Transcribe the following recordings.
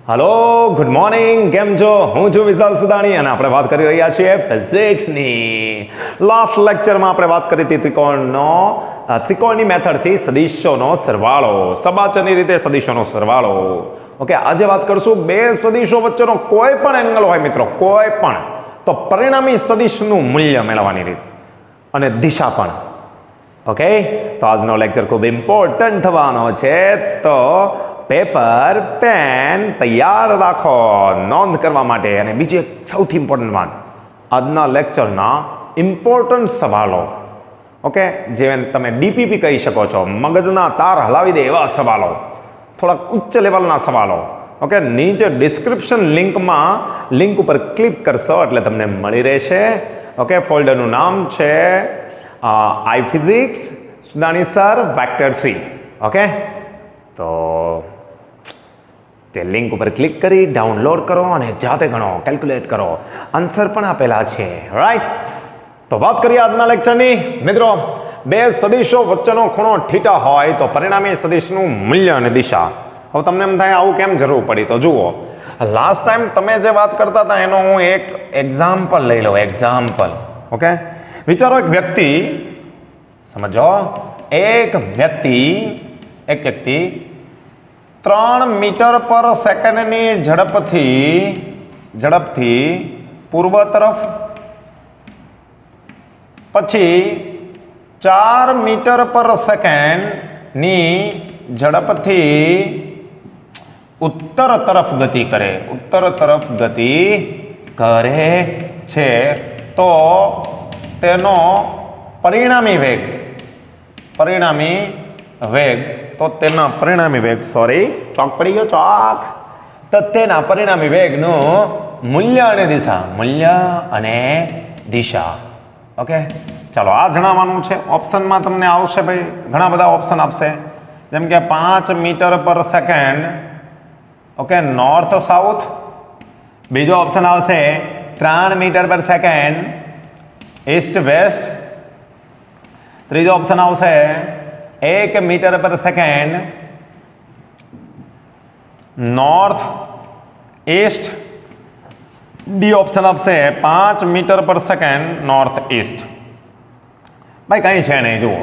Hello good morning केम छो हूँ छुं विशाल सुदाणी અને આપણે વાત કરી રહ્યા છીએ ફિઝિક્સની લાસ્ટ લેક્ચરમાં આપણે વાત કરી હતી ત્રિકોણની મેથડથી સદિશોનો સરવાળો સબાચરની રીતે સદિશોનો સરવાળો ઓકે આજે વાત કરશું બે સદિશો વચ્ચેનો કોઈ પણ એંગલ હોય મિત્રો કોઈ પણ તો પરિણામી સદિશનું મૂલ્ય મેળવવાની રીત અને દિશા પણ ઓકે તો આજનો લેક્ચર ખૂબ ઇમ્પોર્ટન્ટ થવાનો છે તો પેપર પેન તૈયાર રાખો નોંધ કરવા માટે અને બીજી એક સૌથી ઇમ્પોર્ટન્ટ વાત આજના લેક્ચરના ઇમ્પોર્ટન્ટ સવાલો ઓકે જે તમે ડીપીપી કહી શકો છો મગજના તાર હલાવી દે એવા સવાલો થોડાક ઉચ્ચ લેવલના સવાલો ઓકે નીચે ડિસ્ક્રિપ્શન લિંક ઉપર ક્લિક કરશો એટલે તમને મળી રહેશે ઓકે ફોલ્ડરનું નામ છે આઈ physics Sudani sir vector 3 okay તો તે લિંક ઉપર ક્લિક કરી ડાઉનલોડ કરો અને જાતે ગણો કેલ્ક્યુલેટ કરો આન્સર પણ આપેલા છે રાઈટ તો વાત કરીએ આજના લેક્ચરની મિત્રો બે સદિશો વચ્ચેનો ખૂણો થીટા હોય તો પરિણામી સદિશનું મૂલ્ય અને દિશા હવે તમને એમ થાય આવું કેમ જરૂર પડી તો જુઓ લાસ્ટ ટાઈમ તમે જે વાત કરતા હતા એનો હું એક એક્ઝામ્પલ લઈ લઉં એક્ઝામ્પલ ઓકે વિચારો એક વ્યક્તિ સમજો એક વ્યક્તિ 3 મીટર પર સેકન્ડની ઝડપથી પૂર્વ તરફ પછી 4 મીટર પર સેકન્ડની ઝડપથી ઉત્તર તરફ ગતિ કરે છે તો તેનો પરિણામી વેગનું મૂલ્ય અને દિશા ઓકે ચાલો આ જણાવવાનું છે ઓપ્શનમાં તમને આવશે ભાઈ ઘણા બધા ઓપ્શન આપશે જેમ કે 5 મીટર પર સેકન્ડ ઓકે નોર્થ સાઉથ બીજો ઓપ્શન આવશે 3 મીટર પર સેકન્ડ ઈસ્ટ વેસ્ટ ત્રીજો ઓપ્શન આવશે 1 મીટર પર second north East D option આપશે 5 મીટર પર સેકન્ડ નોર્થ ઈસ્ટ ભાઈ કંઈ છે નહીં જુઓ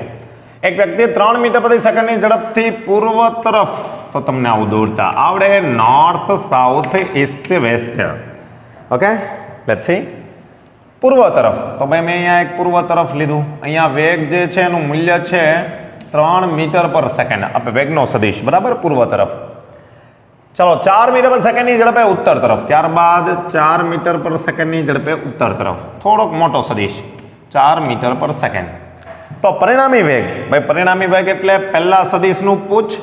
એક વ્યક્તિ 3 મીટર પ્રતિ સેકન્ડની ઝડપથી પૂર્વ તરફ તો તમને આવું દોડતા આવડે north south east west okay let's see પૂર્વ તરફ તો ભાઈ મેં અહીંયા એક પૂર્વ તરફ લીધું અહીંયા વેગ જે છે એનું મૂલ્ય છે 3 મીટર પર સેકન્ડ આપણે વેગનો સદિશ બરાબર પૂર્વ તરફ ચલો 4 મીટર પર સેકન્ડની ઝડપે ઉત્તર તરફ ત્યારબાદ 4 મીટર પર સેકન્ડની ઝડપે ઉત્તર તરફ થોડોક મોટો સદિશ 4 મીટર પર સેકન્ડ તો પરિણામી વેગ એટલે પહેલા સદિશનું પૂછ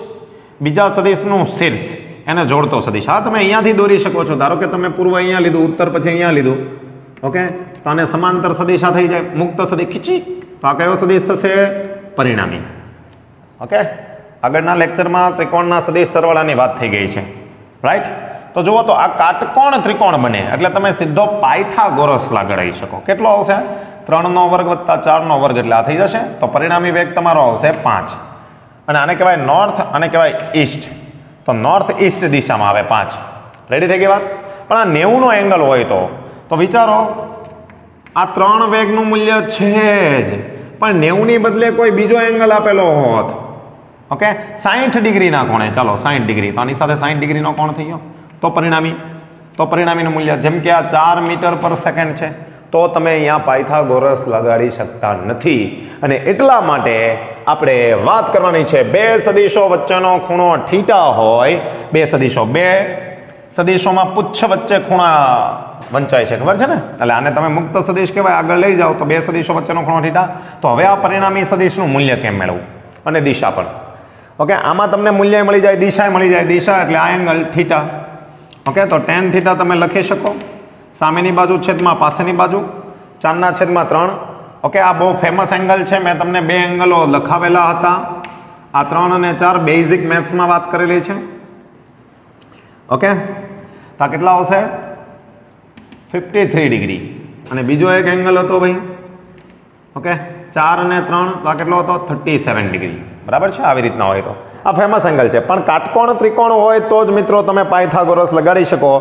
બીજા સદિશનું શીર્ષ એને જોડતો સદિશ હા તમે અહીંયાથી દોરી શકો છો ધારો કે તમે પૂર્વ અહીંયા લીધું ઉત્તર પછી અહીંયા લીધું ઓકે તો આને સમાંતર સદિશ થઈ જાય મુક્ત સદિશ ખીચી તો આ કયો સદિશ થશે પરિણામી ઓકે આગળના લેક્ચરમાં ત્રિકોણના સદિશ સરવાળાની વાત થઈ ગઈ છે રાઈટ તો જુઓ તો આ કાટકોણ ત્રિકોણ બને એટલે તમે સીધો પાયથાગોરસ લગાડી શકો કેટલો આવશે 3 નો વર્ગ વત્તા 4 નો વર્ગ એટલે આ થઈ જશે તો પરિણામી વેગ તમારો આવશે 5 અને આને કહેવાય નોર્થ અને કહેવાય ઈસ્ટ તો નોર્થ ઈસ્ટ દિશામાં આવે 5 રેડી થઈ ગઈ વાત પણ આ 90 નો એંગલ હોય તો વિચારો આ 3 વેગનું મૂલ્ય છે જ પણ 90 ની બદલે કોઈ બીજો એંગલ આપેલો હોત ઓકે 60 ડિગ્રીના કોણે ચાલો 60 ડિગ્રી તો આની સાથે 60 ડિગ્રીનો કોણ થઈ ગયો તો પરિણામીનું મૂલ્ય જેમ કે આ 4 મીટર પર સેકન્ડ છે તો તમે અહીંયા પાયથાગોરસ લગાડી શકતા નથી અને એટલા માટે આપણે વાત કરવાની છે બે સદિશો વચ્ચેનો ખૂણો થીટા હોય બે સદિશોમાં પુચ્છ વચ્ચે ખૂણા વંચાય છે ખબર છે ને એટલે આને તમે મુક્ત સદિશ કહેવાય આગળ લઈ જાઓ તો બે સદિશો વચ્ચેનો ખૂણો થીટા તો હવે આ પરિણામી સદિશનું મૂલ્ય કેમ મેળવવું અને દિશા પણ ઓકે આમાં તમને મૂલ્ય મળી જાય દિશા એટલે આ એંગલ થીટા ઓકે તો tan થીટા તમે લખી શકો સામેની બાજુ છેદમાં પાસેની બાજુ 4/3 ઓકે આ બહુ ફેમસ એંગલ છે મેં તમને બે એંગલો લખાવેલા હતા આ 3 અને 4 બેઝિક મેથ્સમાં વાત કરેલી છે ઓકે તો આ કેટલા આવશે 53 ડિગ્રી અને બીજો એક એંગલ હતો ભાઈ ઓકે 4 અને 3 તો આ કેટલો હતો 37 ડિગ્રી બરાબર છે, આવી રીતના હોય તો આ ફેમસ એંગલ છે. પણ કાટકોણ ત્રિકોણ હોય તો જ મિત્રો તમે પાયથાગોરસ લગાડી શકો.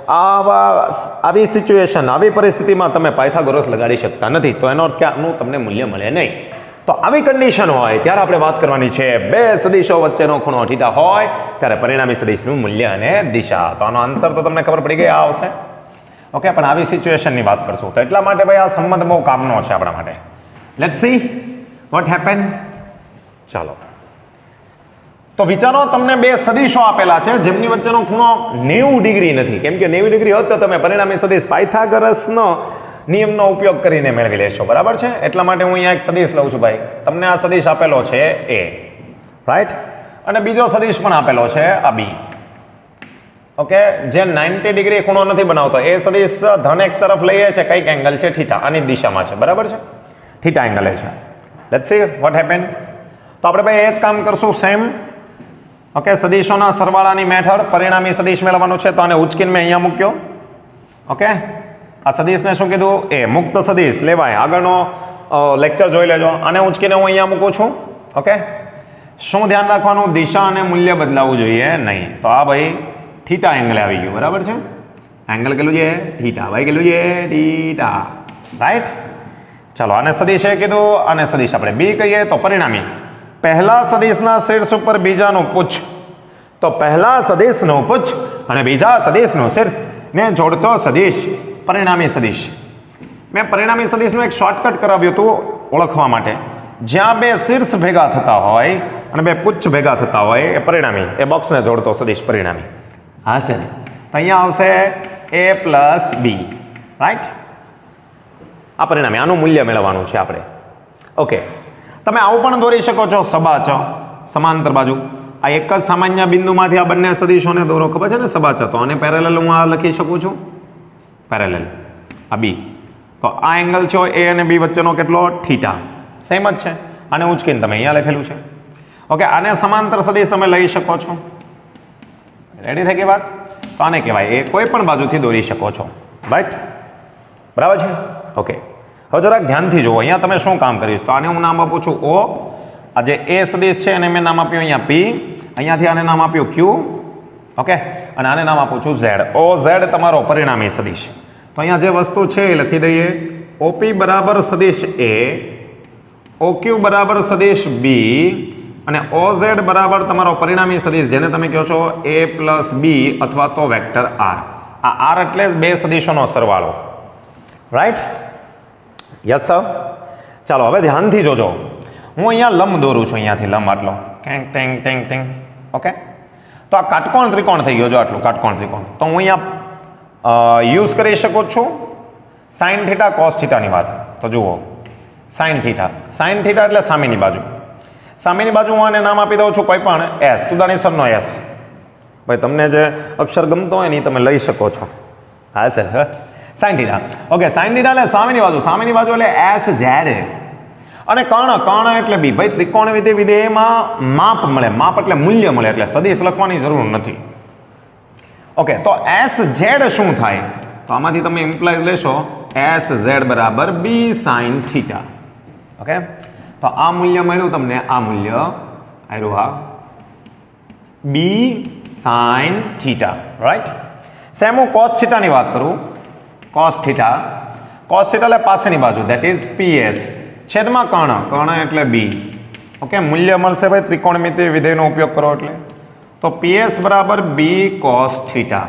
આવી સિચ્યુએશન, આવી પરિસ્થિતિમાં તમે પાયથાગોરસ લગાડી શકતા નથી, તો એનો અર્થ કે આનું તમને મૂલ્ય મળે નહીં. તો આવી કન્ડિશન હોય ત્યારે આપણે વાત કરવાની છે બે સદિશો વચ્ચેનો ખૂણો થીટા હોય ત્યારે પરિણામી સદિશનું મૂલ્ય અને દિશા. તો આનો આન્સર તો તમને ખબર પડી ગઈ, આ આવશે. ઓકે, પણ આવી સિચ્યુએશનની વાત કરશું તો એટલા માટે ભાઈ આ સંબંધ બહુ કામનો છે આપણા માટે. Let's see what happen. ચાલો, તો વિચારો તમને બે સદિશો આપેલા છે જેમની વચ્ચેનો ખૂણો 90 ડિગ્રી નથી. કેમ કે 90 ડિગ્રી હોત તો તમે પરિણામી સદિશ પાયથાગોરસનો નિયમનો ઉપયોગ કરીને મેળવી લેશો. બરાબર છે, એટલા માટે હું અહીંયા એક સદિશ લઉં છું ભાઈ. તમને આ સદિશ આપેલો છે એ, રાઈટ, અને બીજો સદિશ પણ આપેલો છે આ બી. ઓકે, જે 90 ડિગ્રી ખૂણો નથી બનાવતો એ સદિશ ધન x તરફ લઈએ છે. કઈક એંગલ છે થીટા, આની દિશામાં છે. બરાબર છે, થીટા એંગલ છે. Let's see what happen. તો આપણે ભાઈ એ જ કામ કરશું સેમ. ઓકે, સદિશોના સરવાળાની મેથડ, પરિણામી સદિશ મેળવવાનું છે. તો આને ઉચકીને મેં અહીંયા મૂક્યો. ઓકે, આ સદિશને શું કીધું? એ મુક્ત સદિશ લેવાય. આગળનો લેક્ચર જોઈ લેજો. આને ઉચકીને હું અહીંયા મૂકું છું. ઓકે, શું ધ્યાન રાખવાનું? દિશા અને મૂલ્ય બદલાવવું જોઈએ નહીં. તો આ ભાઈ થીટા એંગલ આવી ગયું. બરાબર છે, એંગલ કેટલું છે? થીટા. ભાઈ કેટલું છે? થીટા. રાઈટ. ચાલો, આને સદિશ એ કીધું, આને સદિશ આપણે બી કહીએ. તો પરિણામી પહેલા સદિશના શીર્ષ ઉપર બીજાનું પુચ્છ. તો પહેલા સદિશનું પુચ્છ અને બીજા સદિશનું શીર્ષ ને જોડતો સદિશ પરિણામી સદિશ. મેં પરિણામી સદિશનું એક શોર્ટકટ કરાવ્યું હતું ઓળખવા માટે. જ્યાં બે શીર્ષ ભેગા થતા હોય અને બે પુચ્છ ભેગા થતા હોય એ પરિણામી, એ બોક્સને જોડતો સદિશ પરિણામી. હા છે ને, તો અહીંયા આવશે a પ્લસ બી. રાઈટ, આ પરિણામી, આનું મૂલ્ય મેળવવાનું છે આપણે. ઓકે, તમે આવું પણ દોરી શકો છો સબાચ, સમાંતર બાજુ. આ એક જ સામાન્ય બિંદુમાંથી આ બંને સદિશોને દોરો. ખબર છે ને, સબાચ. તો આને પેરેલલ હું આ લખી શકું છું, પેરેલલ આ બી. તો આ એંગલ છે એ અને બી વચ્ચેનો કેટલો? થીટા. સેમ જ છે. આને ઉચકીને તમે અહીંયા લખેલું છે. ઓકે, આને સમાંતર સદિશ તમે લઈ શકો છો. રેડી થઈ ગઈ વાત? તો આને કહેવાય એ કોઈ પણ બાજુથી દોરી શકો છો. રાઈટ, બરાબર છે. ઓકે, હવે જરાક ધ્યાનથી જુઓ. અહીંયા તમે શું કામ કરીશ? તો આને હું નામ આપું છું ઓ. આ જે એ સદિશ છે એને મેં નામ આપ્યું અહીંયા પી. અહીંયાથી આને નામ આપ્યું ક્યુ. ઓકે, અને આને નામ આપું છું ઝેડ. ઓ ઝેડ તમારો પરિણામી સદિશ. તો અહીંયા જે વસ્તુ છે એ લખી દઈએ. ઓપી બરાબર સદિશ એ, ઓક્યુ બરાબર સદિશ બી અને ઓઝેડ બરાબર તમારો પરિણામી સદિશ જેને તમે કહો છો એ પ્લસ બી અથવા તો વેક્ટર આર. આ આર એટલે જ બે સદિશોનો સરવાળો. રાઈટ? Yes sir. ચાલો, હવે ધ્યાનથી જોજો. હું અહીંયા લંબ દોરું છું. અહીંયાથી લંબ આટલો Tang Tang Tang Tang. Okay, તો આ કાટકોણ ત્રિકોણ થઈ ગયો. જો આટલું કાટકોણ ત્રિકોણ. તો હું અહીંયા યુઝ કરી શકું છું સાઇન થીટા કોસ થીટાની વાત. તો જુઓ, સાઇન થીટા. સાઇન થીટા એટલે સામેની બાજુ. સામેની બાજુ હું આને નામ આપી દઉં છું કોઈ પણ એસ, સુદાની સરનો એસ. ભાઈ તમને જે અક્ષર ગમતો હોય ને એ તમે લઈ શકો છો. હા sir, sine theta. Okay, sine theta એટલે સામેની બાજુ. સામેની બાજુ એટલે એસ ઝેડ. અને કર્ણ, કર્ણ એટલે બી. ભાઈ ત્રિકોણ વિધેયમાં માપ મળે. માપ એટલે મૂલ્ય મળે, એટલે સદિશ લખવાની જરૂર નથી. ઓકે, તો એસ ઝેડ શું થાય? તો આમાંથી તમે ઇમ્પ્લાઇઝ લેશો એસ ઝેડ બરાબર બી સાઇન થીટા. ઓકે, તો આ મૂલ્ય મળ્યું તમને. આ મૂલ્ય આવ્યું હા બી સાઇન થીટા. રાઈટ? સેમ હું કોસ થીટાની વાત કરું. Cos theta. કોસ થીટા એટલે પાસેની બાજુ, ધેટ ઇઝ પીએસ. છેદમાં કર્ણ. કર્ણ એટલે બી. ઓકે, મૂલ્ય મળશે ભાઈ ત્રિકોણમિતિય વિધેયનો ઉપયોગ કરો એટલે. તો પીએસ બરાબર બી કોસ થીટા.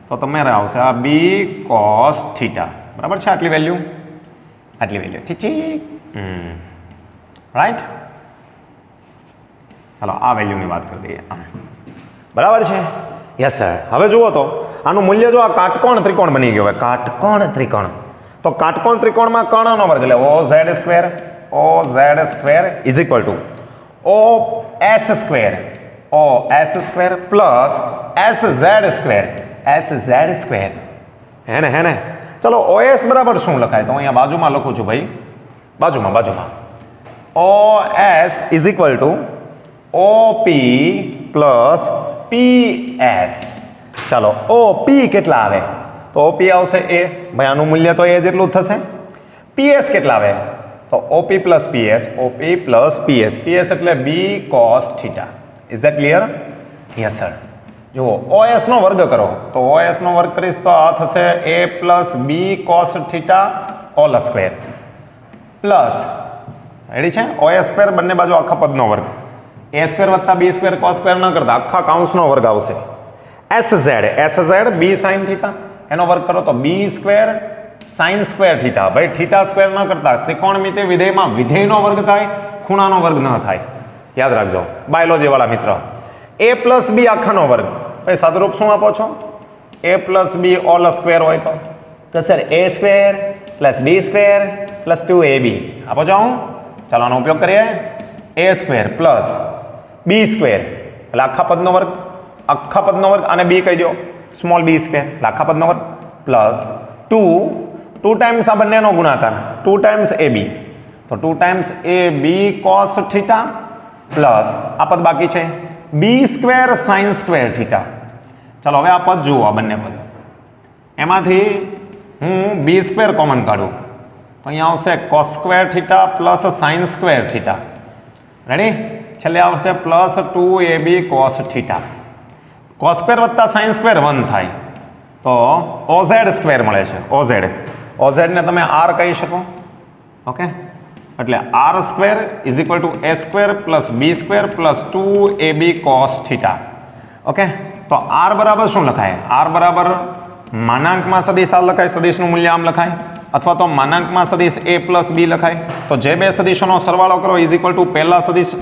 તો તમારે આવશે આ બી કોસ થીટા. બરાબર છે? આટલી વેલ્યુ, આટલી વેલ્યુ. ઠીક છે. રાઈટ? ચાલો, આ વેલ્યુની વાત કરી દઈએ. બરાબર છે? Yes sir. હવે જુઓ તો આનું મૂલ્ય જો આ કાટકોણ ત્રિકોણ બની ગયો. હવે કાટકોણ ત્રિકોણ. તો કાટકોણ ત્રિકોણમાં કર્ણનો વર્ગ એટલે O Z square. O Z square is equal to O S square. O S square plus S Z square. S Z square. હે ને? ચલો, ઓએસ બરાબર શું લખાય? તો અહીંયા બાજુમાં લખું છું ભાઈ. બાજુમાં O S is equal to OP plus P S. ચાલો, ઓપી કેટલા આવે? તો ઓપી આવશે એ. ભાઈ આનું મૂલ્ય તો એ જેટલું જ થશે. પીએસ કેટલા આવે? તો તો ઓપી પ્લસ પીએસ એટલે B cos theta. Is that clear? Yes sir. જુઓ ઓએસ નો વર્ગ કરો તો ઓએસ નો વર્ગ કરીશ તો આ થશે A plus B cos theta all square plus રેડી છે ઓએસ સ્ક્વેર બંને બાજુ આખા પદનો વર્ગ એ સ્ક્વેર વત્તા બી સ્ક્વેર કોસ સ્ક્વેર ન કરતા આખા કાઉન્સનો વર્ગ આવશે. S Z B sine theta એનો વર્ગ કરો તો B square sine square theta. ભાઈ થીટા સ્ક્વેર ન કરતા ત્રિકોણમિતિય વિધેયમાં વિધેયનો વર્ગ થાય, ખૂણાનો વર્ગ ન થાય. યાદ રાખજો બાયોલોજી વાળા મિત્ર. એ પ્લસ બી આખાનો વર્ગ ભાઈ સાદુરૂપ શું આપો છો? એ પ્લસ બી ઓલ સ્ક્વેર હોય તો સર એ square plus B square plus 2ab આપો છો. ચાલો આનો ઉપયોગ કરીએ. એ સ્ક્વેર પ્લસ બી સ્ક્વેર એટલે આખા પદનો વર્ગ અને બી કહી દો સ્મોલ બી સ્ક્વેર એટલે આખા પદનો વર્ગ પ્લસ 2 ટાઈમ્સ આ બંનેનો ગુણાકાર 2 ટાઈમ્સ એ બી તો 2 ટાઈમ્સ એ બી કોસ થીટા પ્લસ આ પદ બાકી છે બી સ્ક્વેર સાઇન સ્ક્વેર થીટા. ચાલો હવે આ પદ જુઓ આ બંને પદ એમાંથી હું બી સ્ક્વેર કોમન કાઢું તો અહીંયા આવશે cos square theta plus sign square theta. Ready? છેલ્લે આવશે plus 2ab cos theta. Cos square વત્તા સાઇન સ્ક્વેર 1 થાય તો ઓઝેડ સ્ક્વેર મળે છે. ઓઝેડને તમે આર કહી શકો. ઓકે એટલે R square is equal to A square plus B square plus 2ab cos theta. Okay તો આર બરાબર શું લખાય? આર બરાબર માનાંકમાં સદિશ આ લખાય, સદિશનું મૂલ્ય આમ લખાય, અથવા તો માનાંકમાં સદિશ એ પ્લસ બી લખાય. તો જે બે સદિશોનો સરવાળો કરો ઇઝ ઇક્વલ ટુ પહેલા સદિશ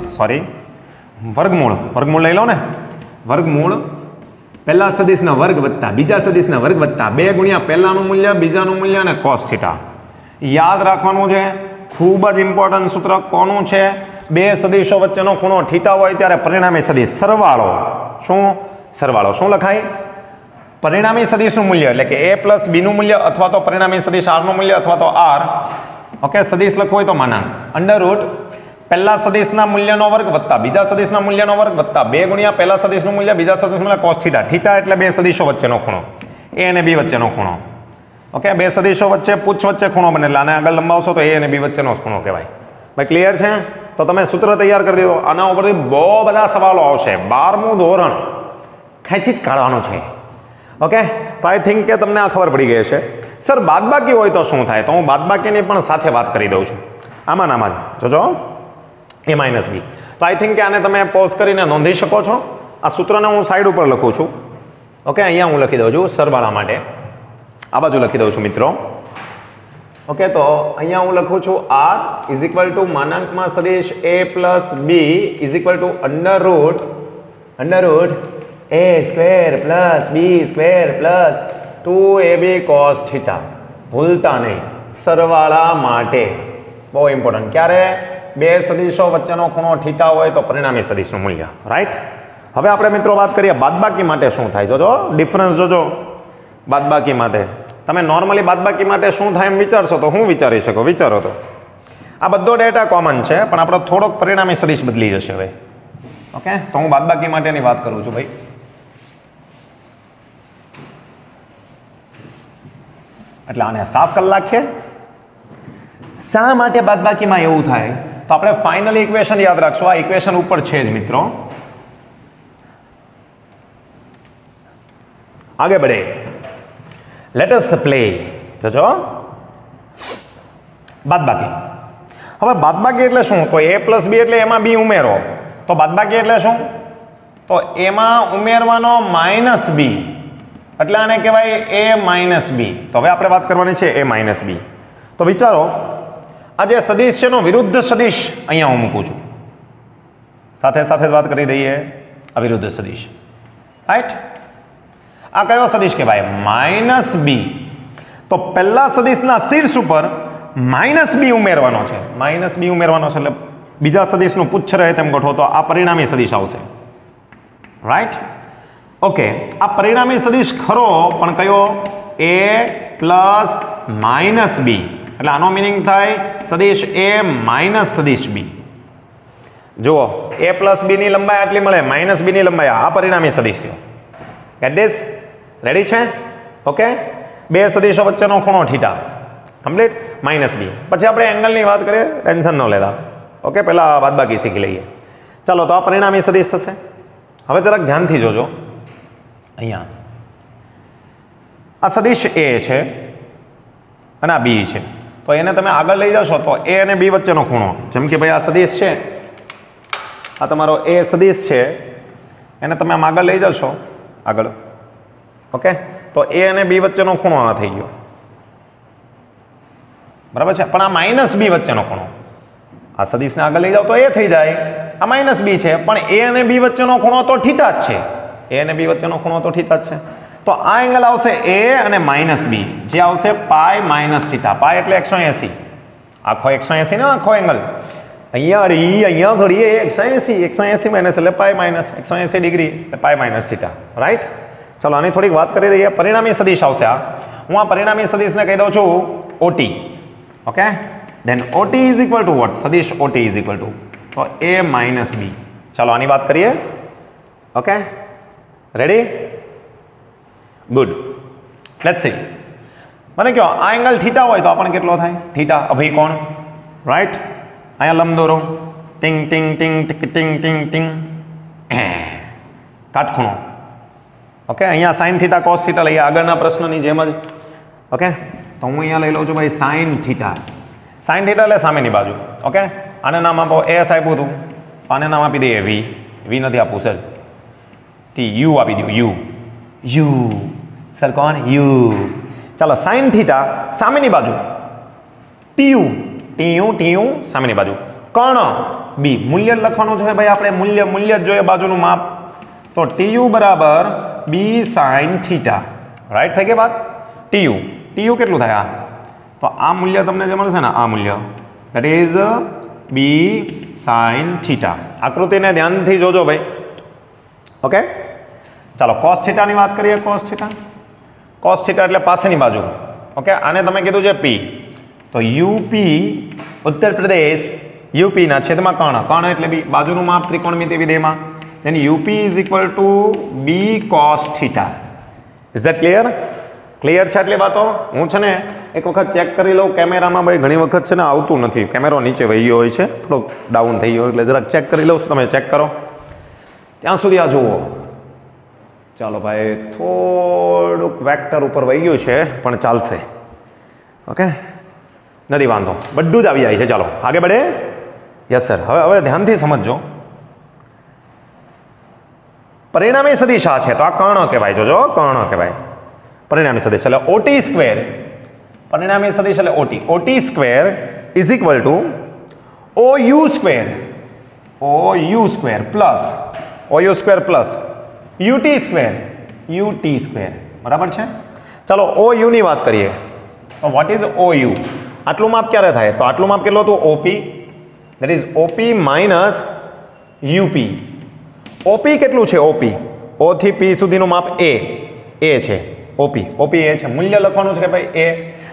વર્ગમૂળ લઈ લો ને. વર્ગમૂળ પહેલા સદિશના વર્ગ વત્તા બીજા સદિશના વર્ગ વત્તા 2 ગુણ્યા પહેલાનું મૂલ્ય બીજાનું મૂલ્ય અને કોસ થીટા. યાદ રાખવાનું છે ખૂબ જ ઇમ્પોર્ટન્ટ સૂત્ર કોનું છે? બે સદિશો વચ્ચેનો ખૂણો થીટા હોય ત્યારે પરિણામી સદિશ સરવાળો શું લખાય? પરિણામી સદિશનું મૂલ્ય એટલે કે a પ્લસ બીનું મૂલ્ય અથવા તો પરિણામી સદિશ આરનું મૂલ્ય અથવા તો આર. ઓકે સદિશ લખવું હોય તો માનાંક અંડર રૂટ પહેલા સદિશના મૂલ્યનો વર્ગ વત્તા બીજા સદિશના મૂલ્યનો વર્ગ વત્તા 2 ગુણ્યા પહેલા સદિશનું મૂલ્ય બીજા સદિશનું મૂલ્ય કોસ થીટા. થીટા એટલે બે સદિશો વચ્ચેનો ખૂણો, a અને b વચ્ચેનો ખૂણો. ઓકે બે સદિશો વચ્ચે પૂછ વચ્ચે ખૂણો બને એટલે આને આગળ લંબાવશો તો a અને b વચ્ચેનો ખૂણો કહેવાય. ભાઈ ક્લિયર છે? તો તમે સૂત્ર તૈયાર કરી દીધો. આના ઉપરથી બહુ બધા સવાલો આવશે. 12મું ધોરણ ખેંચી જ કાઢવાનું છે. ઓકે તો આઈ થિંક કે તમને આ ખબર પડી ગઈ છે. સર બાદબાકી હોય તો શું થાય? તો હું બાદબાકીની પણ સાથે વાત કરી દઉં છું. આમાં જ જોજો a માઇનસ બી. તો આઈ થિંક કે આને તમે પોઝ કરીને નોંધી શકો છો. આ સૂત્રને હું સાઈડ ઉપર લખું છું. ઓકે અહીંયા હું લખી દઉં છું સરવાળા માટે. આ બાજુ લખી દઉં છું મિત્રો. ઓકે તો અહીંયા હું લખું છું r ઇઝ ઇક્વલ ટુ માનાંકમાં સદિશ a plus B is equal to under root a square plus B square plus 2ab cos theta. ભૂલતા નહીં સરવાળા માટે બહુ ઇમ્પોર્ટન્ટ. ક્યારે? બે સદિશો વચ્ચેનો ખૂણો થીટા હોય તો પરિણામી સદિશનું મૂલ્ય. રાઈટ? હવે આપણે મિત્રો વાત કરીએ બાદબાકી માટે શું થાય. જોજો ડિફરન્સ જોજો. બાદબાકી માટે તમે નોર્મલી બાદબાકી માટે શું થાય એમ વિચારશો તો હું વિચારી શકો? વિચારો તો આ બધો ડેટા કોમન છે પણ આપણો થોડોક પરિણામી સદિશ બદલી જશે હવે. ઓકે તો હું બાદબાકી માટેની વાત કરું છું ભાઈ. એટલે આને સાફ કરી નાખીએ. શા માટે બાદબાકીમાં એવું થાય? તો આપણે ફાઇનલી ઇક્વેશન યાદ રાખશું. આ ઇક્વેશન ઉપર છે જ મિત્રો. આગે बढ़े. Let us play. જોજો બાદબાકી. હવે બાદબાકી એટલે શું? તો a પ્લસ બી એટલે એમાં બી ઉમેરો. તો બાદબાકી એટલે શું? તો એમાં ઉમેરવાનો માઇનસ બી એટલે આને કહેવાય a માઇનસ બી. તો હવે આપણે વાત કરવાની છે a માઇનસ બી. તો વિચારો આ જે સદિશ છે એનો વિરુદ્ધ સદિશ અહીંયા હું મૂકું છું. સાથે સાથે જ વાત કરી દઈએ આ વિરુદ્ધ સદિશ. રાઈટ? આ કયો સદિશ કહેવાય? માઇનસ બી. તો પહેલા સદિશના શીર્ષ ઉપર માઇનસ બી ઉમેરવાનો છે. માઇનસ બી ઉમેરવાનો છે એટલે બીજા સદિશનું પુચ્છ રહે તેમ ગોઠવો તો આ પરિણામી સદિશ આવશે. રાઈટ? ઓકે આ પરિણામી સદિશ ખરો પણ કયો? a પ્લસ માઇનસ બી. એટલે આનો મિનિંગ થાય સદિશ a માઇનસ સદિશ b. જુઓ a પ્લસ બી ની લંબાઈ આટલી મળે, માઇનસ બી ની લંબાઈ આ પરિણામી સદિશ થયો. Gate this? રેડી છે? ઓકે બે સદિશો વચ્ચેનો ખૂણો થીટા. Complete -b. પછી આપણે એંગલની વાત કરીએ, ટેન્શન ન લેતા. ઓકે, પહેલાં બાદબાકી શીખી લઈએ. ચાલો, તો આ પરિણામી સદિશ થશે. હવે જરાક ધ્યાનથી જોજો. અહીંયા આ સદિશ a છે અને આ b છે. તો એને તમે આગળ લઈ જશો તો a અને b વચ્ચેનો ખૂણો, જેમ કે ભાઈ આ સદિશ છે, આ તમારો a સદિશ છે, એને તમે આમ આગળ લઈ જશો આગળ. ઓકે, તો a અને b વચ્ચેનો ખૂણો આ થઈ ગયો, બરાબર છે. પણ આ -b વચ્ચેનો ખૂણો, આ સદિશને આગળ લઈ જાઓ તો a થઈ જાય, આ -b છે, પણ a અને b વચ્ચેનો ખૂણો તો થીટા જ છે. a અને b વચ્ચેનો ખૂણો તો થીટા જ છે. તો આ એંગલ આવશે a અને -b, જે આવશે પાઈ માઇનસ થીટા. પાઈ એટલે 180, આખો 180 ને આખો એંગલ. અહીંયા જોડીએ 180 માઇનસ એટલે પાઈ માઇનસ 180 ડિગ્રી એટલે પાઈ માઇનસ થીટા. રાઈટ? ચલો, આની થોડીક વાત કરી દઈએ. પરિણામી સદિશ આવશે આ. હું આ પરિણામી સદિશને કહી દઉં છું OT. Okay, then OT is equal to what? સદિશ OT ઇઝ ઇક્વલ ટુ તો a - b. ચાલો, આની વાત કરીએ. Okay, ready? Good. Let's see. મને કહો, આ એંગલ થીટા હોય તો આપણને કેટલો થાય? થીટા અભિકોણ. રાઈટ? અહીંયા લંબ દોરો. ટિંગ ટિંગ ટિંગ ટિંગ ટિંગ ટિંગ. કાટખૂણો. ઓકે, અહીંયા સાઇન થીટા કોસ થીટા લઈએ, આગળના પ્રશ્નની જેમ જ. ઓકે, તો હું અહીંયા લઈ લઉં છું ભાઈ સાઇન થીટા. સાઇન થીટા એટલે સામેની બાજુ. ઓકે, આને નામ આપો, એસ આપ્યું હતું, આને નામ આપી દઈએ વી. વી નથી આપવું સર, યુ આપી દઉં. યુ સર, કોણ? યુ. ચાલો, સાઇન થીટા સામેની બાજુ, ટીયુ સામેની બાજુ. કર્ણ બી. મૂલ્ય લખવાનું જોઈએ ભાઈ આપણે, મૂલ્ય જ જોઈએ, બાજુનું માપ. તો ટીયુ બરાબર બી સાઇન થીટા. રાઈટ થઈ ગઈ વાત? ટીયુ કેટલું થાય? આ તો આ મૂલ્ય તમને જે મળશે ને, આ મૂલ્ય that is B sine theta. આકૃતિને ધ્યાનથી જોજો ભાઈ. ઓકે, ચાલો, કોસ થીટાની વાત કરીએ. કોસ થીટા એટલે પાસેની બાજુ. ઓકે, આને તમે કીધું છે પી, તો યુપી ઉત્તર પ્રદેશ, યુપીના છેદમાં કર્ણ એટલે બી, બાજુનું માપ ત્રિકોણમિતિ વિધેયમાં. then UP is equal to B cos theta. Is that clear? Clear છે આટલી વાતો? હું છે ને એક વખત ચેક કરી લઉં કેમેરામાં. ભાઈ ઘણી વખત છે ને આવતું નથી, કેમેરો નીચે વહી ગયો હોય છે, થોડોક ડાઉન થઈ ગયો, એટલે જરાક ચેક કરી લઉં છું. તમે ચેક કરો ત્યાં સુધી. આ જુઓ, ચાલો ભાઈ, થોડુંક વેક્ટર ઉપર વહી ગયું છે પણ ચાલશે. ઓકે, નથી વાંધો, બધું જ આવી જાય છે. ચાલો આગે બઢે. Yes sir. હવે ધ્યાનથી સમજજો. પરિણામી સદિશ આ છે તો આ કર્ણ કહેવાય. જોજો, કર્ણ કહેવાય. પરિણામી સદિશ એટલે ઓટી સ્ક્વેર. પરિણામી સદિશ એટલે OT square is equal to OU square plus UT square. બરાબર છે? ચાલો, OU ની વાત કરીએ તો વોટ ઇઝ OU? આટલું માપ ક્યારે થાય? તો આટલું માપ કેટલું હતું? OP. That is OP minus UP. OP કેટલું છે? O થી P સુધીનું માપ A છે. OP એ છે. મૂલ્ય લખવાનું છે કે ભાઈ A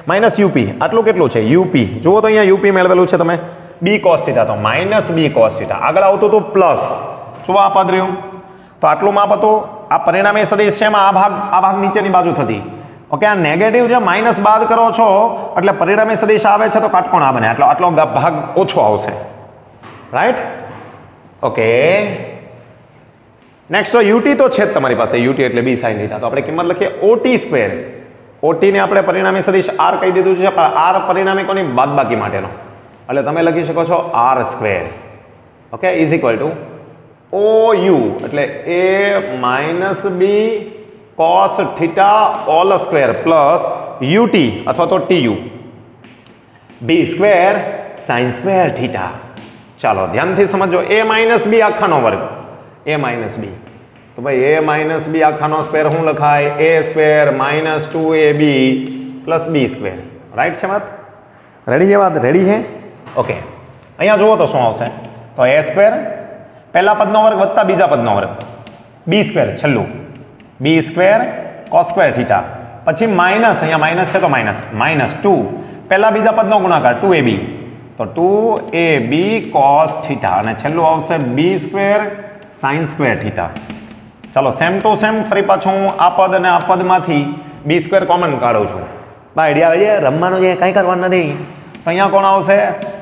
માઇનસ UP. આટલું કેટલું છે? UP. જુઓ તો અહીંયા UP મેળવેલું છે તમે, B cos થીટા, તો માઇનસ B cos થીટા. આગળ આવતું હતું પ્લસ. જુઓ આ પદ રહ્યું, તો આટલું માપ હતું. આ પરિણામી સદિશ છે, એમાં આ ભાગ નીચેની બાજુ થતી. ઓકે, આ નેગેટિવ જે માઇનસ બાદ કરો છો એટલે પરિણામી સદિશ આવે છે તો કાટકોણ આ બને, આટલો ભાગ ઓછો આવશે. રાઈટ? ઓકે, નેક્સ્ટ તો UT તો છે જ તમારી પાસે. UT એટલે બી સાઇન થીટા. તો આપણે કિંમત લખીએ OT સ્ક્વેર. OT ને આપણે પરિણામી સદિશ R કહી દીધું છે, પણ R પરિણામિકોની બાદબાકી માટેનો, એટલે તમે લખી શકો છો R square. Okay, is equal to OU એટલે A minus B cos theta all square plus UT અથવા તો TU B square sine square theta. ચાલો ધ્યાનથી સમજો. A માઇનસ બી આખાનો વર્ગ, A માઇનસ બી. તો ભાઈ A માઇનસ બી આખાનો સ્ક્વેર શું લખાય? A square minus 2AB plus B square. Right છે વાત? રેડી છે વાત? રેડી છે? ઓકે, અહીંયા જુઓ તો શું આવશે? તો A સ્ક્વેર પહેલા પદનો વર્ગ વત્તા બીજા પદનો વર્ગ, B સ્ક્વેર છેલ્લું, B square cos square theta, પછી માઇનસ, અહીંયા માઇનસ છે તો માઇનસ 2 પહેલા બીજા પદનો ગુણાકાર 2AB, તો 2AB કોસ થીટા, અને છેલ્લું આવશે B square sine square theta. ચાલો સેમ ટુ સેમ ફરી પાછું હું આ પદ અને આ પદમાંથી B સ્ક્વેર કોમન કાઢું છું. આઈડિયા આવે છે રમવાનું છે કંઈ કરવાનું નથી તો અહીંયા કોણ આવશે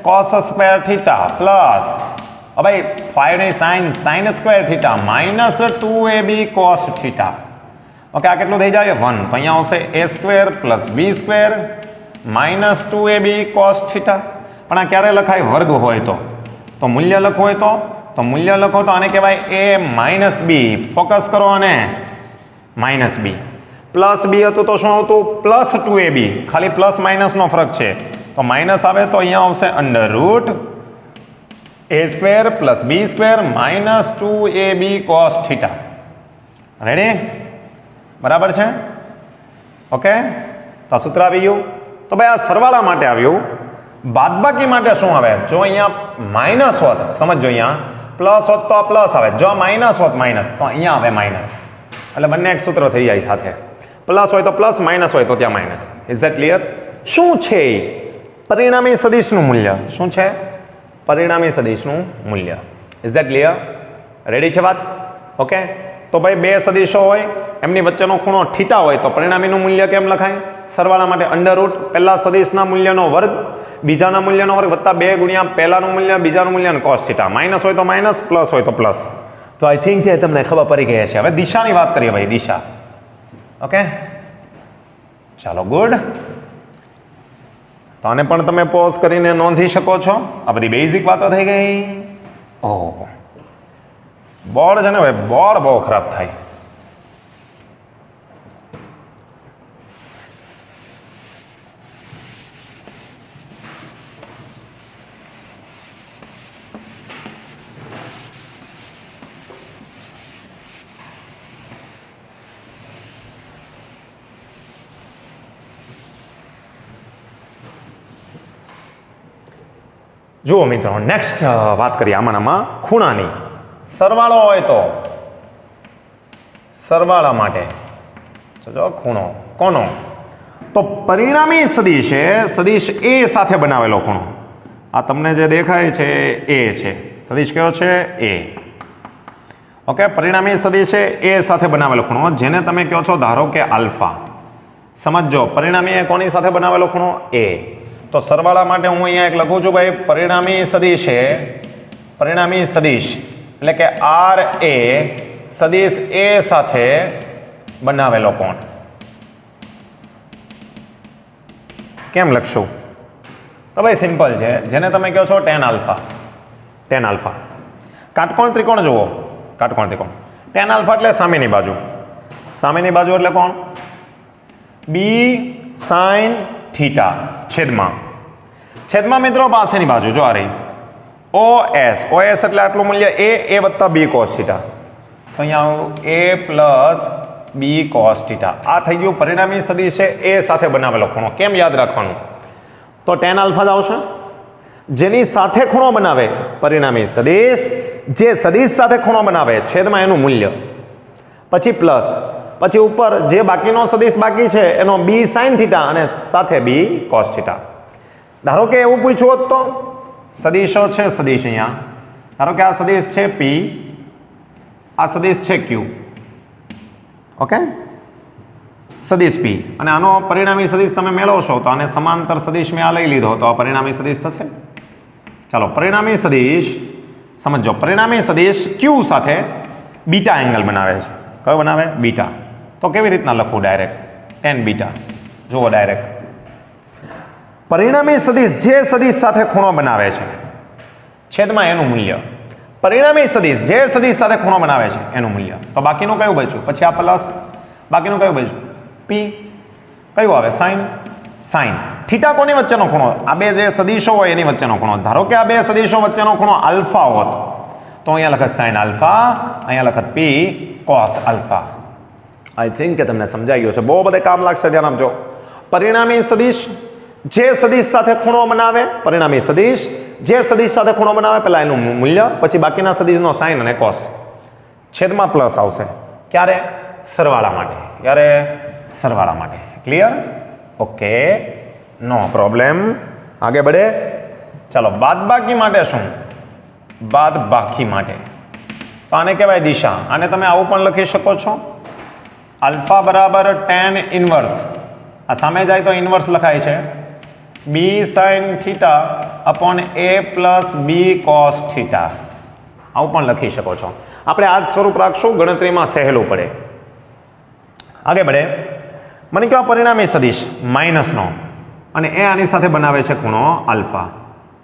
cos સ્ક્વેર થીટા પ્લસ ભાઈ 5 ની sin square theta minus 2ab cos theta okay આ કેટલું થઈ જાય 1 તો અહીંયા આવશે a square plus b square minus 2ab cos theta પણ આ ક્યારે લખાય વર્ગ હોય તો મૂલ્ય લખવું હોય તો મૂલ્ય લખો તો આને કહેવાય a માઇનસ b ફોકસ કરો અને માઇનસ b પ્લસ b હતું તો શું આવતું પ્લસ 2ab ખાલી પ્લસ માઇનસનો ફરક છે તો માઇનસ આવે તો અહીંયા આવશે under root a square plus b square minus 2ab cos theta ready બરાબર છે ઓકે તો આ સૂત્ર આવી ગયું તો ભાઈ આ સરવાળા માટે આવ્યું બાદબાકી માટે શું આવે જો અહીંયા માઇનસ હોત સમજો અહીંયા પ્લસ હોત તો આ પ્લસ આવે જો માઇનસ હોત માઇનસ તો અહીંયા આવે માઇનસ એટલે બંને એક સૂત્ર થઈ જાય સાથે પ્લસ હોય તો પ્લસ માઇનસ હોય તો ત્યાં માઇનસ ઇઝ ધેટ ક્લિયર શું છે પરિણામી સદિશનું મૂલ્ય શું છે પરિણામી સદિશનું મૂલ્ય ઇઝ ધેટ ક્લિયર રેડી છે વાત ઓકે તો ભાઈ બે સદિશો હોય એમની વચ્ચેનો ખૂણો થીટા હોય તો પરિણામીનું મૂલ્ય કેમ લખાય સરવાળા માટે અંડર રૂટ પહેલા સદિશના મૂલ્યનો વર્ગ બીજાના મૂલ્યનો વર્ગ વત્તા 2 ગુણ્યા પહેલાનું મૂલ્ય બીજાનું મૂલ્ય અને cos થીટા માઇનસ હોય તો માઇનસ પ્લસ હોય તો પ્લસ તો આઈ થિંક કે તમને ખબર પડી ગઈ હશે હવે દિશાની વાત કરીએ ભાઈ દિશા ઓકે ચાલો ગુડ તો આને પણ તમે પોઝ કરીને નોંધી શકો છો આ બધી બેઝિક વાતો થઈ ગઈ ઓહ બોર્ડ છે ને ભાઈ બોર્ડ બહુ ખરાબ થાય જુઓ મિત્રો નેક્સ્ટ વાત કરીએ આમાંનામાં ખૂણાની સરવાળો હોય તો સરવાળા માટે જો ખૂણો કોનો તો પરિણામી સદિશ સદિશ એ સાથે બનાવેલો ખૂણો આ તમને જે દેખાય છે એ છે સદિશ કયો છે એ ઓકે પરિણામી સદિશ એ સાથે બનાવેલો ખૂણો જેને તમે કહો છો ધારો કે આલ્ફા સમજો પરિણામી એ કોની સાથે બનાવેલો ખૂણો એ તો સરવાળા માટે હું અહીંયા એક લખું છું ભાઈ પરિણામી સદિશ એટલે કે આર એ સદિશ એ સાથે બનાવેલો કોણ કેમ લખશું તો ભાઈ સિમ્પલ છે જેને તમે કહો છો tan આલ્ફા કાટકોણ ત્રિકોણ જુઓ કાટકોણ ત્રિકોણ tan આલ્ફા એટલે સામેની બાજુ એટલે કોણ બી સાઇન થીટા છેદમાં મિત્રો પાસેની બાજુ જો આ રહી OS એટલે આટલું મૂલ્ય a વત્તા b cos થીટા તો અહીંયા a plus b cos theta આ થઈ ગયું પરિણામી સદિશ એ સાથે બનાવેલો ખૂણો કેમ યાદ રાખવાનું તો tan આલ્ફા જ આવશે જેની સાથે ખૂણો બનાવે પરિણામી સદિશ જે સદિશ સાથે ખૂણો બનાવે છેદમાં એનું મૂલ્ય પછી પ્લસ પછી ઉપર જે બાકીનો સદિશ બાકી છે એનો b sin થીટા અને સાથે b cos થીટા ધારો કે એવું પૂછ્યું હોત તો સદિશો છે સદિશ અહીંયા ધારો કે આ સદિશ છે p આ સદિશ છે q ઓકે સદિશ p અને આનો પરિણામી સદિશ તમે મેળવશો તો આને સમાંતર સદિશ મેં આ લઈ લીધો તો આ પરિણામી સદિશ થશે ચાલો પરિણામી સદિશ સમજો પરિણામી સદિશ q સાથે બીટા એંગલ બનાવે છે કયો બનાવે બીટા તો કેવી રીતના લખવું ડાયરેક્ટ tan બીટા જુઓ ડાયરેક્ટ પરિણામી સદિશ જે સદિશ સાથે ખૂણો બનાવે છે છેદમાં એનું મૂલ્ય પરિણામી સદિશ જે સદિશ સાથે ખૂણો બનાવે છે એનું મૂલ્ય તો બાકીનું કયું બચ્યું પછી આ પ્લસ બાકીનું કયું બચ્યું p કયું આવે સાઇન થીટા કોની વચ્ચેનો ખૂણો આ બે જે સદિશો હોય એની વચ્ચેનો ખૂણો ધારો કે આ બે સદિશો વચ્ચેનો ખૂણો આલ્ફા હોત તો અહીંયા લખત સાઇન આલ્ફા અહીંયા લખત p cos alpha I think કે તમને સમજાઈ ગયું છે બહુ બધે કામ લાગશે ધ્યાન આપજો પરિણામી સદિશ જે સદિશ સાથે ખૂણો બનાવે પરિણામી સદિશ જે સદિશ સાથે ખૂણો બનાવે પહેલા એનું મૂલ્ય પછી બાકીના સદિશનો સાઇન અને cos છેદમાં પ્લસ આવશે ક્યારે સરવાળા માટે ક્લિયર ઓકે નો પ્રોબ્લેમ આગે બઢે ચાલો બાદબાકી માટે શું બાદબાકી માટે તો આને કહેવાય દિશા આને તમે આવું પણ લખી શકો છો આલ્ફા બરાબર tan ઇન્વર્સ આ સામે જાય તો ઇન્વર્સ લખાય છે બી સાઇન થીટા અપોન એ પ્લસ બી કોસ થીટા, આવું પણ લખી શકો છો. આપણે આ જ સ્વરૂપ રાખશું, ગણતરીમાં સહેલું પડે. આગળ बढ़े. મને કહો પરિણામી સદિશ માઇનસનો અને એ આની સાથે બનાવે છે ખૂણો આલ્ફા.